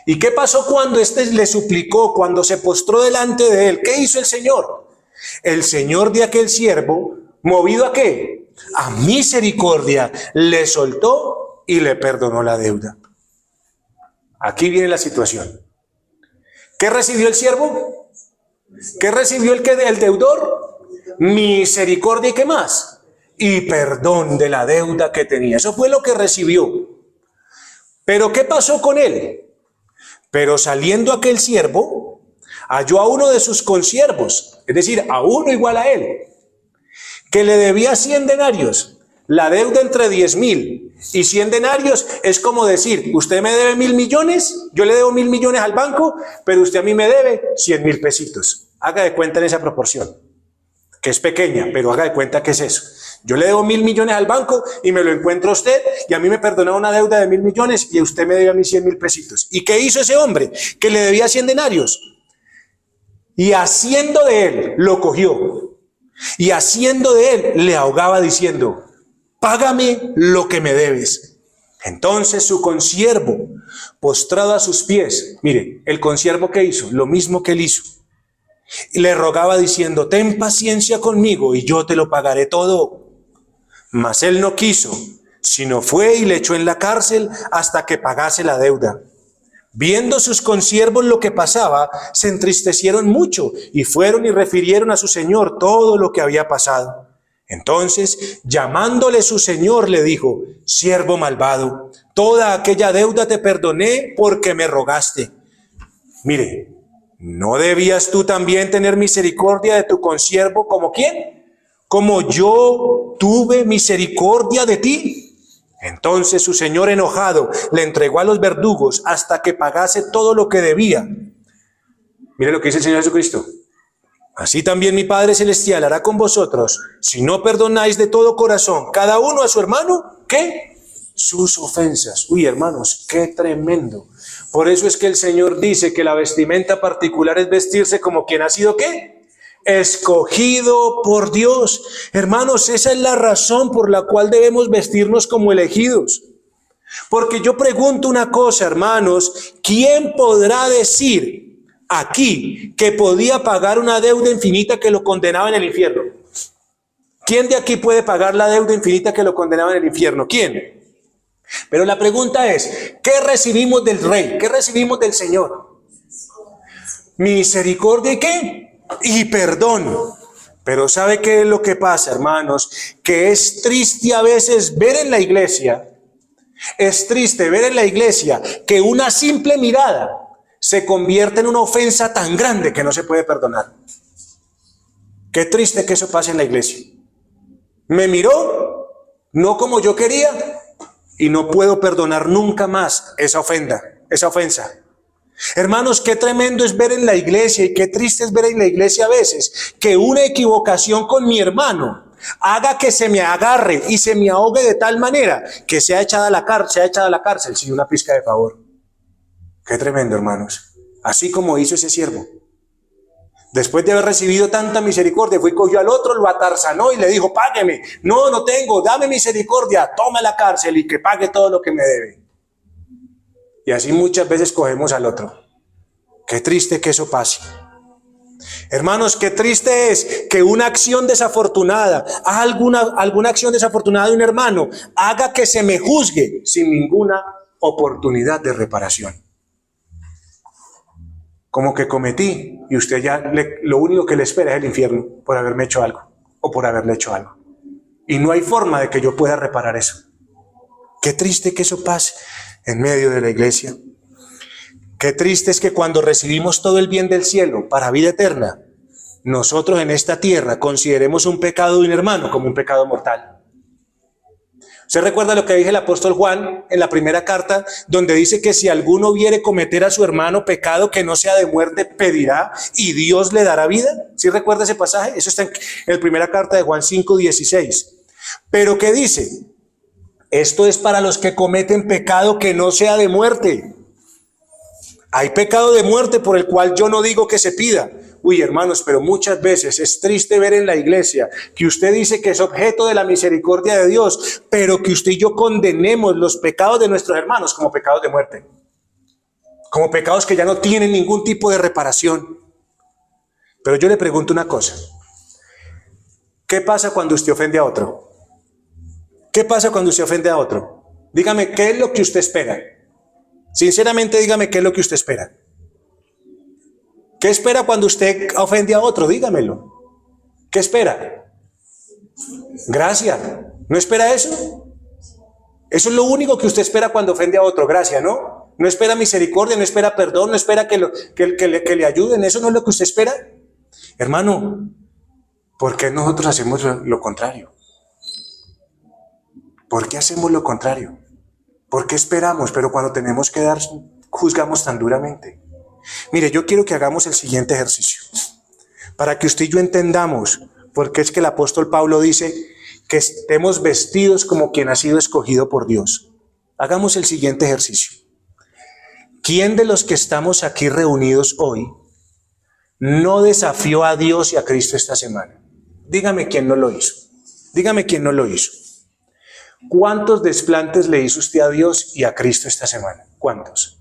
¿Y qué pasó cuando éste le suplicó, cuando se postró delante de él? ¿Qué hizo el Señor? El Señor de aquel siervo, ¿movido a qué? A misericordia, le soltó y le perdonó la deuda. Aquí viene la situación. ¿Qué recibió el siervo? ¿Qué recibió el deudor? Misericordia y ¿qué más? Y perdón de la deuda que tenía. Eso fue lo que recibió. Pero ¿qué pasó con él? Pero saliendo aquel siervo, halló a uno de sus consiervos, es decir, a uno igual a él, que le debía 100 denarios. La deuda entre 10.000 y 100 denarios es como decir, usted me debe 1.000 millones, yo le debo 1.000 millones al banco, pero usted a mí me debe 100.000 pesitos. Haga de cuenta en esa proporción, que es pequeña, pero haga de cuenta que es eso. Yo le debo 1.000 millones al banco y me lo encuentro a usted y a mí me perdonó una deuda de 1.000 millones y usted me debe a mí 100.000 pesitos. ¿Y qué hizo ese hombre que le debía 100 denarios? Y haciendo de él, lo cogió. Y haciendo de él, le ahogaba diciendo, págame lo que me debes. Entonces su consiervo, postrado a sus pies, mire, el consiervo que hizo, lo mismo que él hizo. Y le rogaba diciendo, ten paciencia conmigo y yo te lo pagaré todo. Mas él no quiso, sino fue y le echó en la cárcel hasta que pagase la deuda. Viendo sus consiervos lo que pasaba, se entristecieron mucho y fueron y refirieron a su señor todo lo que había pasado. Entonces, llamándole su señor, le dijo, siervo malvado, toda aquella deuda te perdoné porque me rogaste. Mire, ¿no debías tú también tener misericordia de tu consiervo como quién? Como yo tuve misericordia de ti. Entonces su señor enojado le entregó a los verdugos hasta que pagase todo lo que debía. Mire lo que dice el Señor Jesucristo. Así también mi Padre Celestial hará con vosotros, si no perdonáis de todo corazón, cada uno a su hermano, ¿qué? Sus ofensas. Uy, hermanos, qué tremendo. Por eso es que el Señor dice que la vestimenta particular es vestirse como quien ha sido, ¿qué? Escogido por Dios. Hermanos, esa es la razón por la cual debemos vestirnos como elegidos. Porque yo pregunto una cosa, hermanos, ¿quién podrá decir aquí que podía pagar una deuda infinita que lo condenaba en el infierno? ¿Quién de aquí puede pagar la deuda infinita que lo condenaba en el infierno? ¿Quién? Pero la pregunta es, ¿qué recibimos del Rey? ¿Qué recibimos del Señor? Misericordia y ¿qué? Y perdón. Pero ¿sabe qué es lo que pasa, hermanos? Que es triste a veces ver en la iglesia, es triste ver en la iglesia que una simple mirada se convierte en una ofensa tan grande que no se puede perdonar. Qué triste que eso pase en la iglesia. Me miró, no como yo quería, y no puedo perdonar nunca más esa ofensa. Hermanos, qué tremendo es ver en la iglesia y qué triste es ver en la iglesia a veces que una equivocación con mi hermano haga que se me agarre y se me ahogue de tal manera que sea echada a la cárcel sin una pizca de favor. Qué tremendo, hermanos. Así como hizo ese siervo. Después de haber recibido tanta misericordia, fue y cogió al otro, lo atarzanó y le dijo, págueme. No, no tengo, dame misericordia, toma la cárcel y que pague todo lo que me debe. Y así muchas veces cogemos al otro. Qué triste que eso pase. Hermanos, qué triste es que una acción desafortunada, alguna acción desafortunada de un hermano, haga que se me juzgue sin ninguna oportunidad de reparación. Como que cometí y usted ya lo único que le espera es el infierno por haberme hecho algo o por haberle hecho algo. Y no hay forma de que yo pueda reparar eso. Qué triste que eso pase en medio de la iglesia. Qué triste es que cuando recibimos todo el bien del cielo para vida eterna, nosotros en esta tierra consideremos un pecado de un hermano como un pecado mortal. ¿Usted recuerda lo que dice el apóstol Juan en la primera carta, donde dice que si alguno viere cometer a su hermano pecado que no sea de muerte, pedirá y Dios le dará vida? ¿Sí recuerda ese pasaje? Eso está en la primera carta de Juan 5:16. Pero ¿qué dice? Esto es para los que cometen pecado que no sea de muerte. Hay pecado de muerte por el cual yo no digo que se pida. Uy, hermanos, pero muchas veces es triste ver en la iglesia que usted dice que es objeto de la misericordia de Dios, pero que usted y yo condenemos los pecados de nuestros hermanos como pecados de muerte. Como pecados que ya no tienen ningún tipo de reparación. Pero yo le pregunto una cosa. ¿Qué pasa cuando usted ofende a otro? ¿Qué pasa cuando usted ofende a otro? Dígame, ¿qué es lo que usted espera? Sinceramente, dígame qué es lo que usted espera. ¿Qué espera cuando usted ofende a otro? Dígamelo. ¿Qué espera? Gracia. ¿No espera eso? Eso es lo único que usted espera cuando ofende a otro. Gracia, ¿no? No espera misericordia, no espera perdón, no espera que le ayuden. ¿Eso no es lo que usted espera? Hermano, ¿por qué nosotros hacemos lo contrario? ¿Por qué hacemos lo contrario? ¿Por qué esperamos? Pero cuando tenemos que dar, juzgamos tan duramente. Mire, yo quiero que hagamos el siguiente ejercicio, para que usted y yo entendamos por qué es que el apóstol Pablo dice que estemos vestidos como quien ha sido escogido por Dios. Hagamos el siguiente ejercicio. ¿Quién de los que estamos aquí reunidos hoy no desafió a Dios y a Cristo esta semana? Dígame quién no lo hizo. Dígame quién no lo hizo. ¿Cuántos desplantes le hizo usted a Dios y a Cristo esta semana? ¿Cuántos?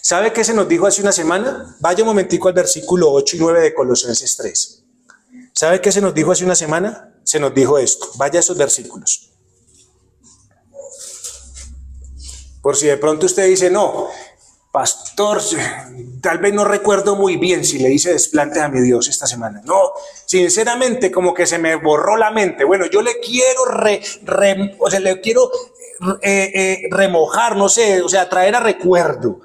¿Sabe qué se nos dijo hace una semana? Vaya un momentico al versículo 8 y 9 de Colosenses 3. ¿Sabe qué se nos dijo hace una semana? Se nos dijo esto. Vaya a esos versículos. Por si de pronto usted dice, no, pastor, tal vez no recuerdo muy bien si le hice desplantes a mi Dios esta semana. No, sinceramente como que se me borró la mente. Bueno, yo le quiero remojar, no sé, o sea, traer a recuerdo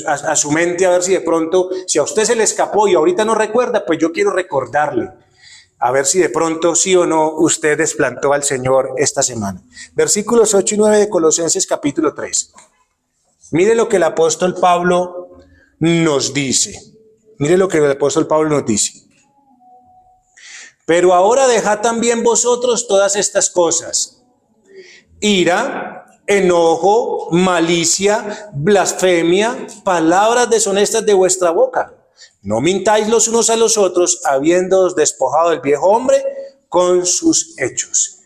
a su mente, a ver si de pronto, si a usted se le escapó y ahorita no recuerda, pues yo quiero recordarle, a ver si de pronto sí o no usted desplantó al Señor esta semana. Versículos 8 y 9 de Colosenses capítulo 3. Mire lo que el apóstol Pablo nos dice. Mire lo que el apóstol Pablo nos dice. Pero ahora dejad también vosotros todas estas cosas: ira, enojo, malicia, blasfemia, palabras deshonestas de vuestra boca. No mintáis los unos a los otros, habiéndoos despojado del viejo hombre con sus hechos.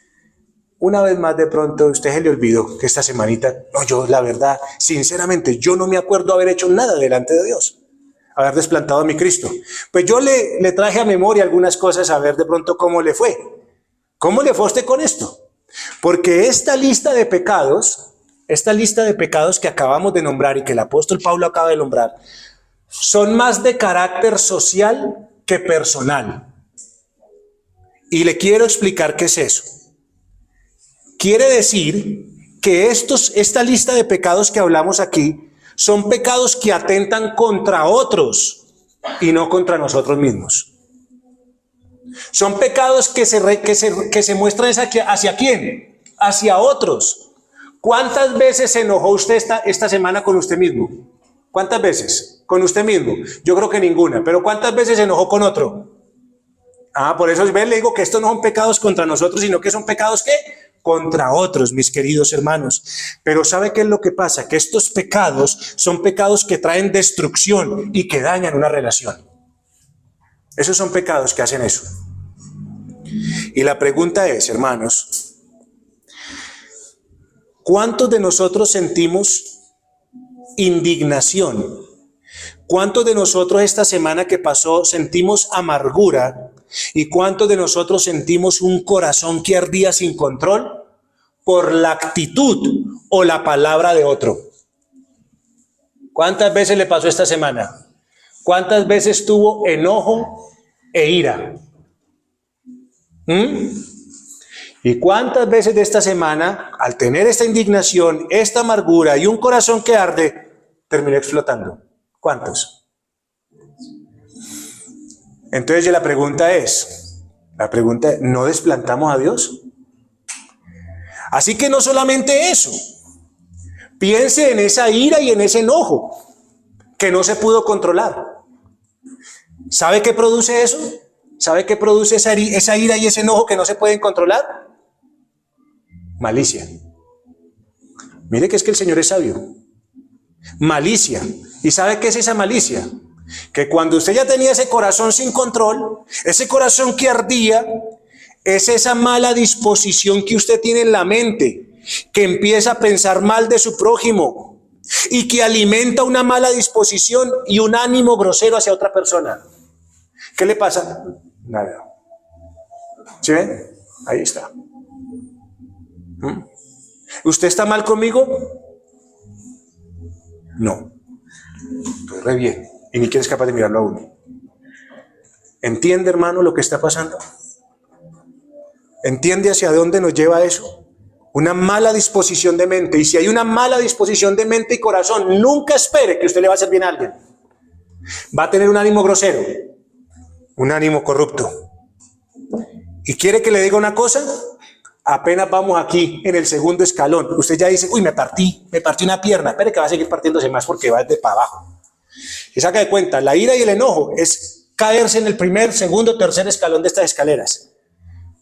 Una vez más, de pronto, a usted se le olvidó que esta semanita, no, yo la verdad, sinceramente, yo no me acuerdo haber hecho nada delante de Dios, haber desplantado a mi Cristo. Pues yo le traje a memoria algunas cosas, a ver de pronto cómo le fue. ¿Cómo le fue a usted con esto? Porque esta lista de pecados que acabamos de nombrar y que el apóstol Pablo acaba de nombrar, son más de carácter social que personal. Y le quiero explicar qué es eso. Quiere decir que esta lista de pecados que hablamos aquí son pecados que atentan contra otros y no contra nosotros mismos. Son pecados que se muestran hacia quién, hacia otros. ¿Cuántas veces se enojó usted esta semana con usted mismo? ¿Cuántas veces? Con usted mismo. Yo creo que ninguna. Pero ¿cuántas veces se enojó con otro? Por eso le digo que estos no son pecados contra nosotros, sino que son pecados ¿qué? Contra otros, mis queridos hermanos. Pero ¿sabe qué es lo que pasa? Que estos pecados son pecados que traen destrucción y que dañan una relación. Esos son pecados que hacen eso. Y la pregunta es, hermanos, ¿cuántos de nosotros sentimos indignación? ¿Cuántos de nosotros esta semana que pasó sentimos amargura? ¿Y cuántos de nosotros sentimos un corazón que ardía sin control por la actitud o la palabra de otro? ¿Cuántas veces le pasó esta semana? ¿Cuántas veces tuvo enojo e ira? ¿Y cuántas veces de esta semana, al tener esta indignación, esta amargura y un corazón que arde, terminó explotando? ¿Cuántos? Entonces la pregunta es, ¿no desplantamos a Dios? Así que no solamente eso, piense en esa ira y en ese enojo que no se pudo controlar. ¿Sabe qué produce eso? ¿Sabe qué produce esa ira y ese enojo que no se pueden controlar? Malicia. Mire que es que el Señor es sabio. Malicia. ¿Y sabe qué es esa malicia? Que cuando usted ya tenía ese corazón sin control, ese corazón que ardía, es esa mala disposición que usted tiene en la mente, que empieza a pensar mal de su prójimo y que alimenta una mala disposición y un ánimo grosero hacia otra persona. ¿Qué le pasa? Nada. ¿Sí ven? Ahí está. ¿Usted está mal conmigo? No. Pues re bien. Y ni quieres capaz de mirarlo a uno. ¿Entiende, hermano, lo que está pasando? ¿Entiende hacia dónde nos lleva eso? Una mala disposición de mente. Y si hay una mala disposición de mente y corazón, nunca espere que usted le va a hacer bien a alguien. Va a tener un ánimo grosero, un ánimo corrupto. ¿Y quiere que le diga una cosa? Apenas vamos aquí en el segundo escalón. Usted ya dice, uy, me partí una pierna. Espere que va a seguir partiéndose más porque va desde para abajo. Y saca de cuenta, la ira y el enojo es caerse en el primer, segundo, tercer escalón de estas escaleras.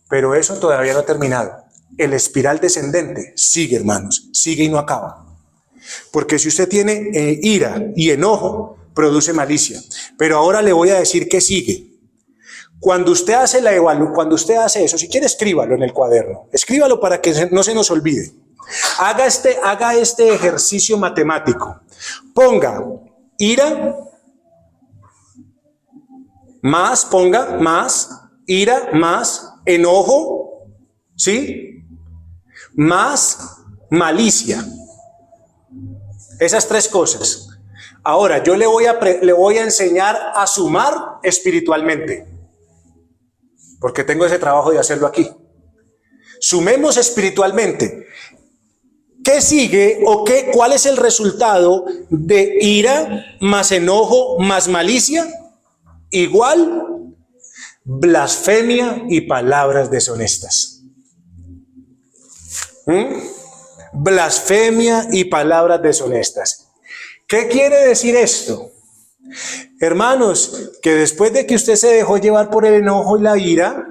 Pero eso todavía no ha terminado. El espiral descendente sigue, hermanos, sigue y no acaba. Porque si usted tiene ira y enojo, produce malicia. Pero ahora le voy a decir que sigue. Cuando usted hace cuando usted hace eso, si quiere escríbalo en el cuaderno, escríbalo para que no se nos olvide. Haga este ejercicio matemático. Ponga ira más ira más enojo, ¿sí? Más malicia. Esas tres cosas. Ahora, yo le voy a enseñar a sumar espiritualmente. Porque tengo ese trabajo de hacerlo aquí. Sumemos espiritualmente. ¿Qué sigue o cuál es el resultado de ira más enojo más malicia? Igual blasfemia y palabras deshonestas. Blasfemia y palabras deshonestas. ¿Qué quiere decir esto? Hermanos, que después de que usted se dejó llevar por el enojo y la ira,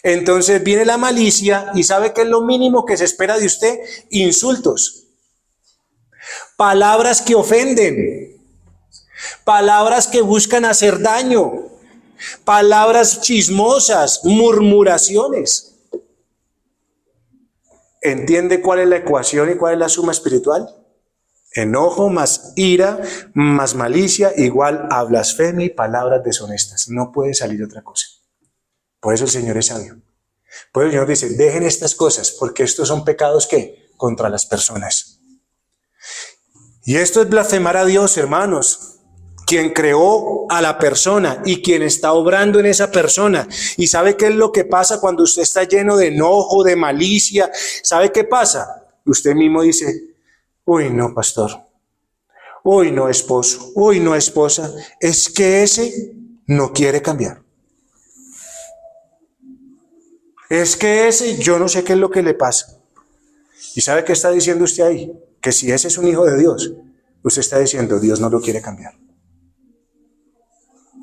entonces viene la malicia y ¿sabe qué es lo mínimo que se espera de usted? Insultos. Palabras que ofenden. Palabras que buscan hacer daño. Palabras chismosas, murmuraciones. ¿Entiende cuál es la ecuación y cuál es la suma espiritual? Enojo más ira más malicia igual a blasfemia y palabras deshonestas. No puede salir otra cosa. Por eso el Señor es sabio. Por eso el Señor dice, dejen estas cosas, porque estos son pecados que contra las personas. Y esto es blasfemar a Dios, hermanos, quien creó a la persona y quien está obrando en esa persona. Y sabe qué es lo que pasa cuando usted está lleno de enojo, de malicia. ¿Sabe qué pasa? Usted mismo dice, uy, no, pastor. Uy, no, esposo. Uy, no, esposa. Es que ese no quiere cambiar. Es que ese, yo no sé qué es lo que le pasa. ¿Y sabe qué está diciendo usted ahí? Que si ese es un hijo de Dios, usted está diciendo, Dios no lo quiere cambiar.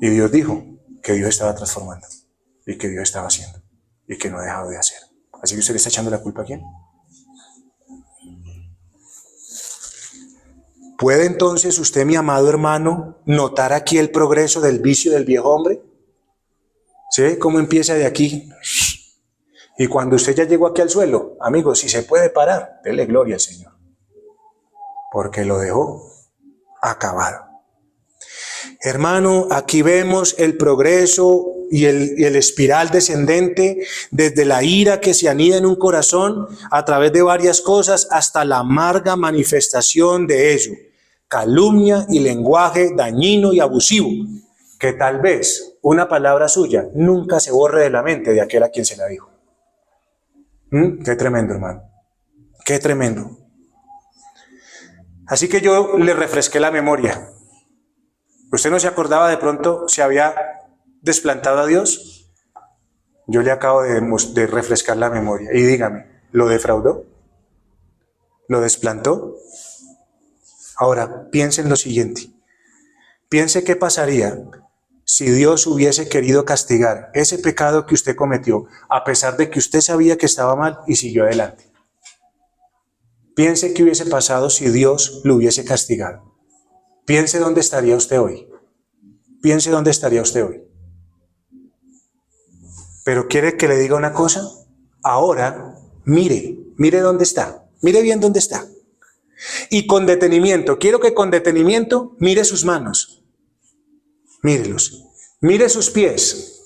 Y Dios dijo que Dios estaba transformando y que Dios estaba haciendo y que no ha dejado de hacer. Así que usted le está echando la culpa a ¿quién? ¿Puede entonces usted, mi amado hermano, notar aquí el progreso del vicio del viejo hombre? ¿Sí? ¿Cómo empieza de aquí? Y cuando usted ya llegó aquí al suelo, amigos, si se puede parar, dele gloria al Señor. Porque lo dejó acabado. Hermano, aquí vemos el progreso y el espiral descendente desde la ira que se anida en un corazón a través de varias cosas hasta la amarga manifestación de ello. Calumnia y lenguaje dañino y abusivo, que tal vez una palabra suya nunca se borre de la mente de aquel a quien se la dijo. Qué tremendo, hermano. Qué tremendo. Así que yo le refresqué la memoria. ¿Usted no se acordaba de pronto si había desplantado a Dios? Yo le acabo de refrescar la memoria. Y dígame, ¿lo defraudó? ¿Lo desplantó? Ahora, piense en lo siguiente. Piense qué pasaría si Dios hubiese querido castigar ese pecado que usted cometió, a pesar de que usted sabía que estaba mal y siguió adelante. Piense qué hubiese pasado si Dios lo hubiese castigado. Piense dónde estaría usted hoy. Piense dónde estaría usted hoy. Pero ¿quiere que le diga una cosa? Ahora, mire dónde está. Mire bien dónde está. Y con detenimiento, quiero que con detenimiento mire sus manos. Mírelos. Mire sus pies.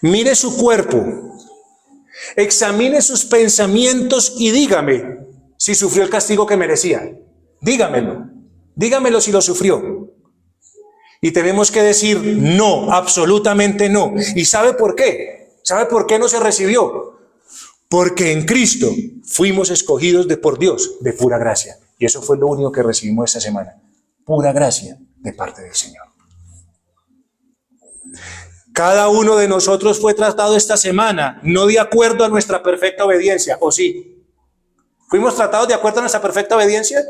Mire su cuerpo. Examine sus pensamientos y dígame si sufrió el castigo que merecía. Dígamelo. Dígamelo si lo sufrió. Y tenemos que decir no, absolutamente no. ¿Y sabe por qué? ¿Sabe por qué no se recibió? Porque en Cristo fuimos escogidos por Dios de pura gracia. Y eso fue lo único que recibimos esta semana. Pura gracia de parte del Señor. Cada uno de nosotros fue tratado esta semana, no de acuerdo a nuestra perfecta obediencia, ¿o sí? ¿Fuimos tratados de acuerdo a nuestra perfecta obediencia?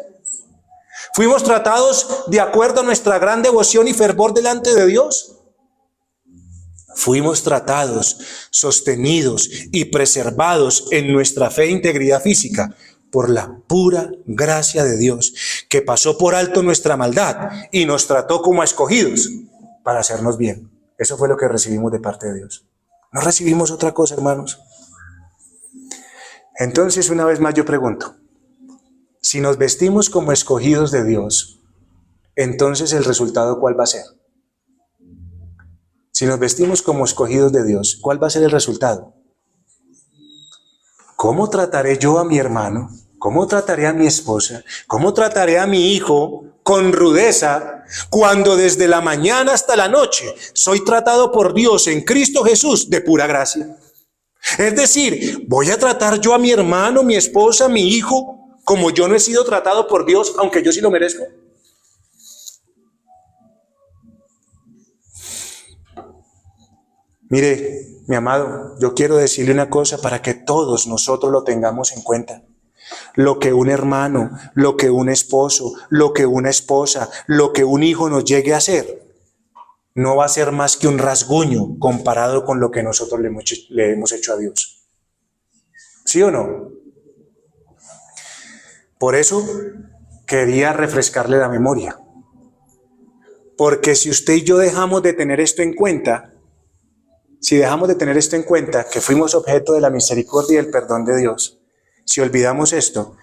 ¿Fuimos tratados de acuerdo a nuestra gran devoción y fervor delante de Dios? Fuimos tratados, sostenidos y preservados en nuestra fe e integridad física por la pura gracia de Dios, que pasó por alto nuestra maldad y nos trató como a escogidos para hacernos bien. Eso fue lo que recibimos de parte de Dios. No recibimos otra cosa, hermanos. Entonces, una vez más yo pregunto, si nos vestimos como escogidos de Dios, entonces el resultado ¿cuál va a ser? Si nos vestimos como escogidos de Dios, ¿cuál va a ser el resultado? ¿Cómo trataré yo a mi hermano? ¿Cómo trataré a mi esposa? ¿Cómo trataré a mi hijo con rudeza cuando desde la mañana hasta la noche soy tratado por Dios en Cristo Jesús de pura gracia? Es decir, ¿voy a tratar yo a mi hermano, mi esposa, mi hijo como yo no he sido tratado por Dios, aunque yo sí lo merezco? Mire, mi amado, yo quiero decirle una cosa para que todos nosotros lo tengamos en cuenta. Lo que un hermano, lo que un esposo, lo que una esposa, lo que un hijo nos llegue a hacer, no va a ser más que un rasguño comparado con lo que nosotros le hemos hecho a Dios. ¿Sí o no? Por eso quería refrescarle la memoria. Porque si usted y yo dejamos de tener esto en cuenta, si dejamos de tener esto en cuenta, que fuimos objeto de la misericordia y el perdón de Dios, si olvidamos esto,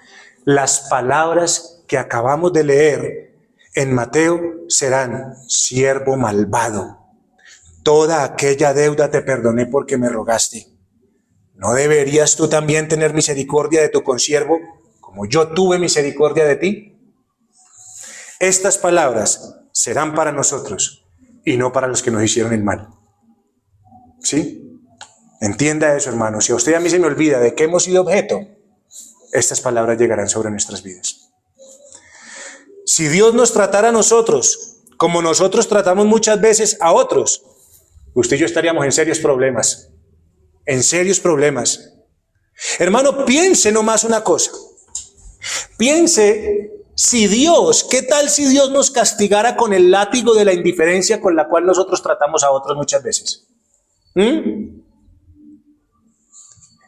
las palabras que acabamos de leer en Mateo serán: siervo malvado, toda aquella deuda te perdoné porque me rogaste. ¿No deberías tú también tener misericordia de tu consiervo como yo tuve misericordia de ti? Estas palabras serán para nosotros y no para los que nos hicieron el mal. ¿Sí? Entienda eso, hermano. Si a usted y a mí se me olvida de que hemos sido objeto, estas palabras llegarán sobre nuestras vidas. Si Dios nos tratara a nosotros como nosotros tratamos muchas veces a otros, usted y yo estaríamos en serios problemas. En serios problemas. Hermano, piense nomás una cosa. Piense si Dios, ¿qué tal si Dios nos castigara con el látigo de la indiferencia con la cual nosotros tratamos a otros muchas veces?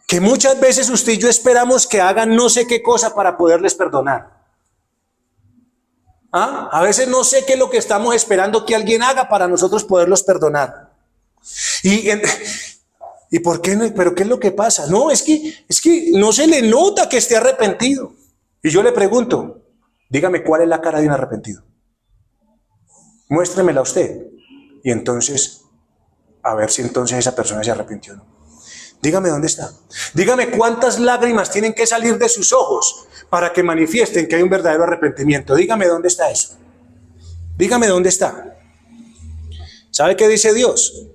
Que muchas veces usted y yo esperamos que hagan no sé qué cosa para poderles perdonar. A veces no sé qué es lo que estamos esperando que alguien haga para nosotros poderlos perdonar. ¿Y por qué no? ¿Pero qué es lo que pasa? No, es que no se le nota que esté arrepentido. Y yo le pregunto, dígame cuál es la cara de un arrepentido. Muéstremela usted. Y entonces, a ver si entonces esa persona se arrepintió o no. Dígame dónde está. Dígame cuántas lágrimas tienen que salir de sus ojos para que manifiesten que hay un verdadero arrepentimiento. Dígame dónde está eso. Dígame dónde está. ¿Sabe qué dice Dios?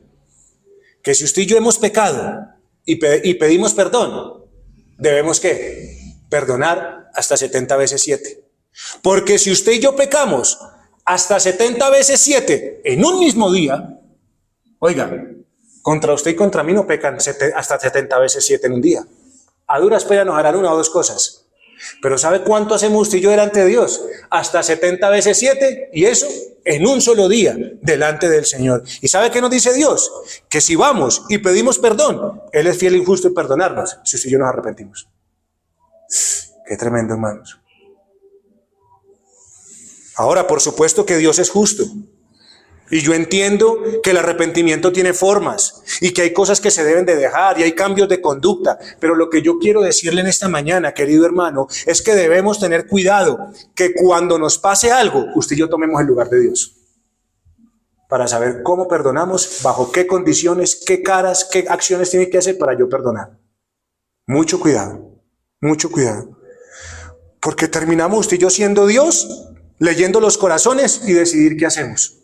Que si usted y yo hemos pecado y pedimos perdón, debemos ¿qué? Perdonar hasta 70 veces 7. Porque si usted y yo pecamos hasta 70 veces 7 en un mismo día, oiga, contra usted y contra mí no pecan hasta 70 veces 7 en un día. A duras penas nos harán una o dos cosas. Pero ¿sabe cuánto hacemos usted y yo delante de Dios? Hasta 70 veces 7, y eso en un solo día delante del Señor. ¿Y sabe qué nos dice Dios? Que si vamos y pedimos perdón, Él es fiel y justo en perdonarnos, si usted y yo nos arrepentimos. Qué tremendo, hermanos. Ahora, por supuesto que Dios es justo. Y yo entiendo que el arrepentimiento tiene formas y que hay cosas que se deben de dejar y hay cambios de conducta. Pero lo que yo quiero decirle en esta mañana, querido hermano, es que debemos tener cuidado que cuando nos pase algo, usted y yo tomemos el lugar de Dios. Para saber cómo perdonamos, bajo qué condiciones, qué caras, qué acciones tiene que hacer para yo perdonar. Mucho cuidado, mucho cuidado. Porque terminamos usted y yo siendo Dios leyendo los corazones y decidir qué hacemos.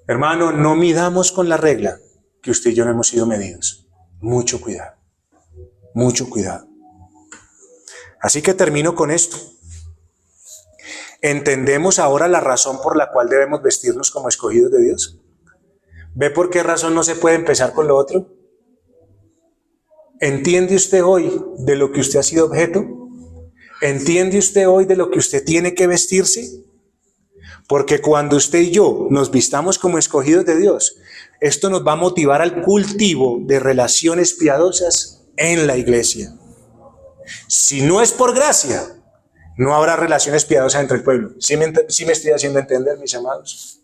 Hermano, no midamos con la regla que usted y yo no hemos sido medidos. Mucho cuidado, mucho cuidado. Así que termino con esto. ¿Entendemos ahora la razón por la cual debemos vestirnos como escogidos de Dios? ¿Ve por qué razón no se puede empezar con lo otro? ¿Entiende usted hoy de lo que usted ha sido objeto? ¿Entiende usted hoy de lo que usted tiene que vestirse? Porque cuando usted y yo nos vistamos como escogidos de Dios, esto nos va a motivar al cultivo de relaciones piadosas en la iglesia. Si no es por gracia, no habrá relaciones piadosas entre el pueblo. ¿Sí me estoy haciendo entender, mis amados?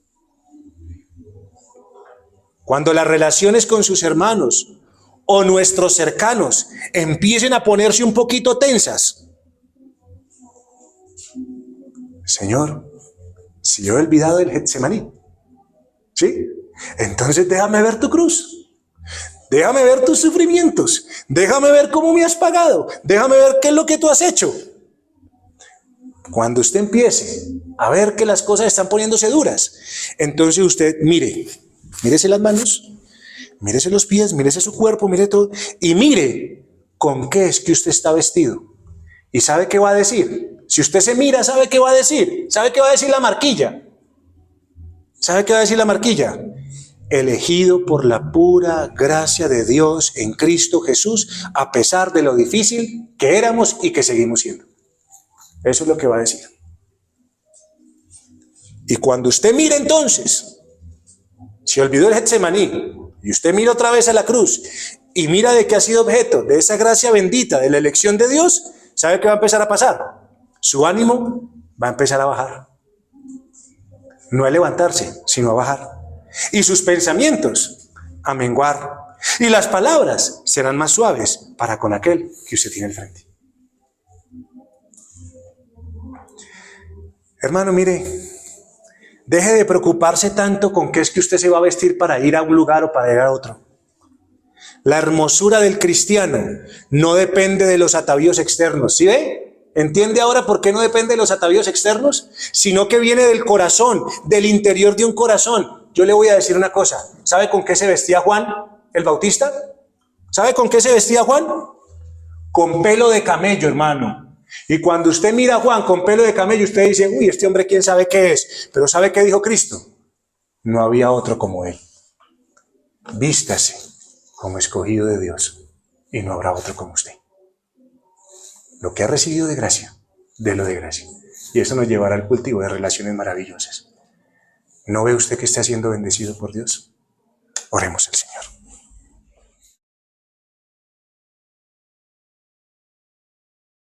Cuando las relaciones con sus hermanos o nuestros cercanos empiecen a ponerse un poquito tensas, Señor, si yo he olvidado el Getsemaní, ¿sí? Entonces déjame ver tu cruz, déjame ver tus sufrimientos, déjame ver cómo me has pagado, déjame ver qué es lo que tú has hecho. Cuando usted empiece a ver que las cosas están poniéndose duras, entonces usted mírese las manos, mírese los pies, mírese su cuerpo, mire todo, y mire con qué es que usted está vestido. ¿Y sabe qué va a decir? Si usted se mira, ¿sabe qué va a decir? ¿Sabe qué va a decir la marquilla? ¿Sabe qué va a decir la marquilla? Elegido por la pura gracia de Dios en Cristo Jesús, a pesar de lo difícil que éramos y que seguimos siendo. Eso es lo que va a decir. Y cuando usted mire entonces, si olvidó el Getsemaní, y usted mira otra vez a la cruz, y mira de qué ha sido objeto, de esa gracia bendita, de la elección de Dios, ¿sabe qué va a empezar a pasar? Su ánimo va a empezar a bajar. No a levantarse, sino a bajar. Y sus pensamientos a menguar. Y las palabras serán más suaves para con aquel que usted tiene al frente. Hermano, mire, deje de preocuparse tanto con qué es que usted se va a vestir para ir a un lugar o para ir a otro. La hermosura del cristiano no depende de los atavíos externos. ¿Sí ve? ¿Entiende ahora por qué no depende de los atavíos externos? Sino que viene del corazón, del interior de un corazón. Yo le voy a decir una cosa. ¿Sabe con qué se vestía Juan el Bautista? ¿Sabe con qué se vestía Juan? Con pelo de camello, hermano. Y cuando usted mira a Juan con pelo de camello, usted dice, uy, este hombre quién sabe qué es. Pero ¿sabe qué dijo Cristo? No había otro como él. Vístase como escogido de Dios y no habrá otro como usted. Lo que ha recibido de gracia, délo de gracia. Y eso nos llevará al cultivo de relaciones maravillosas. ¿No ve usted que está siendo bendecido por Dios? Oremos al Señor.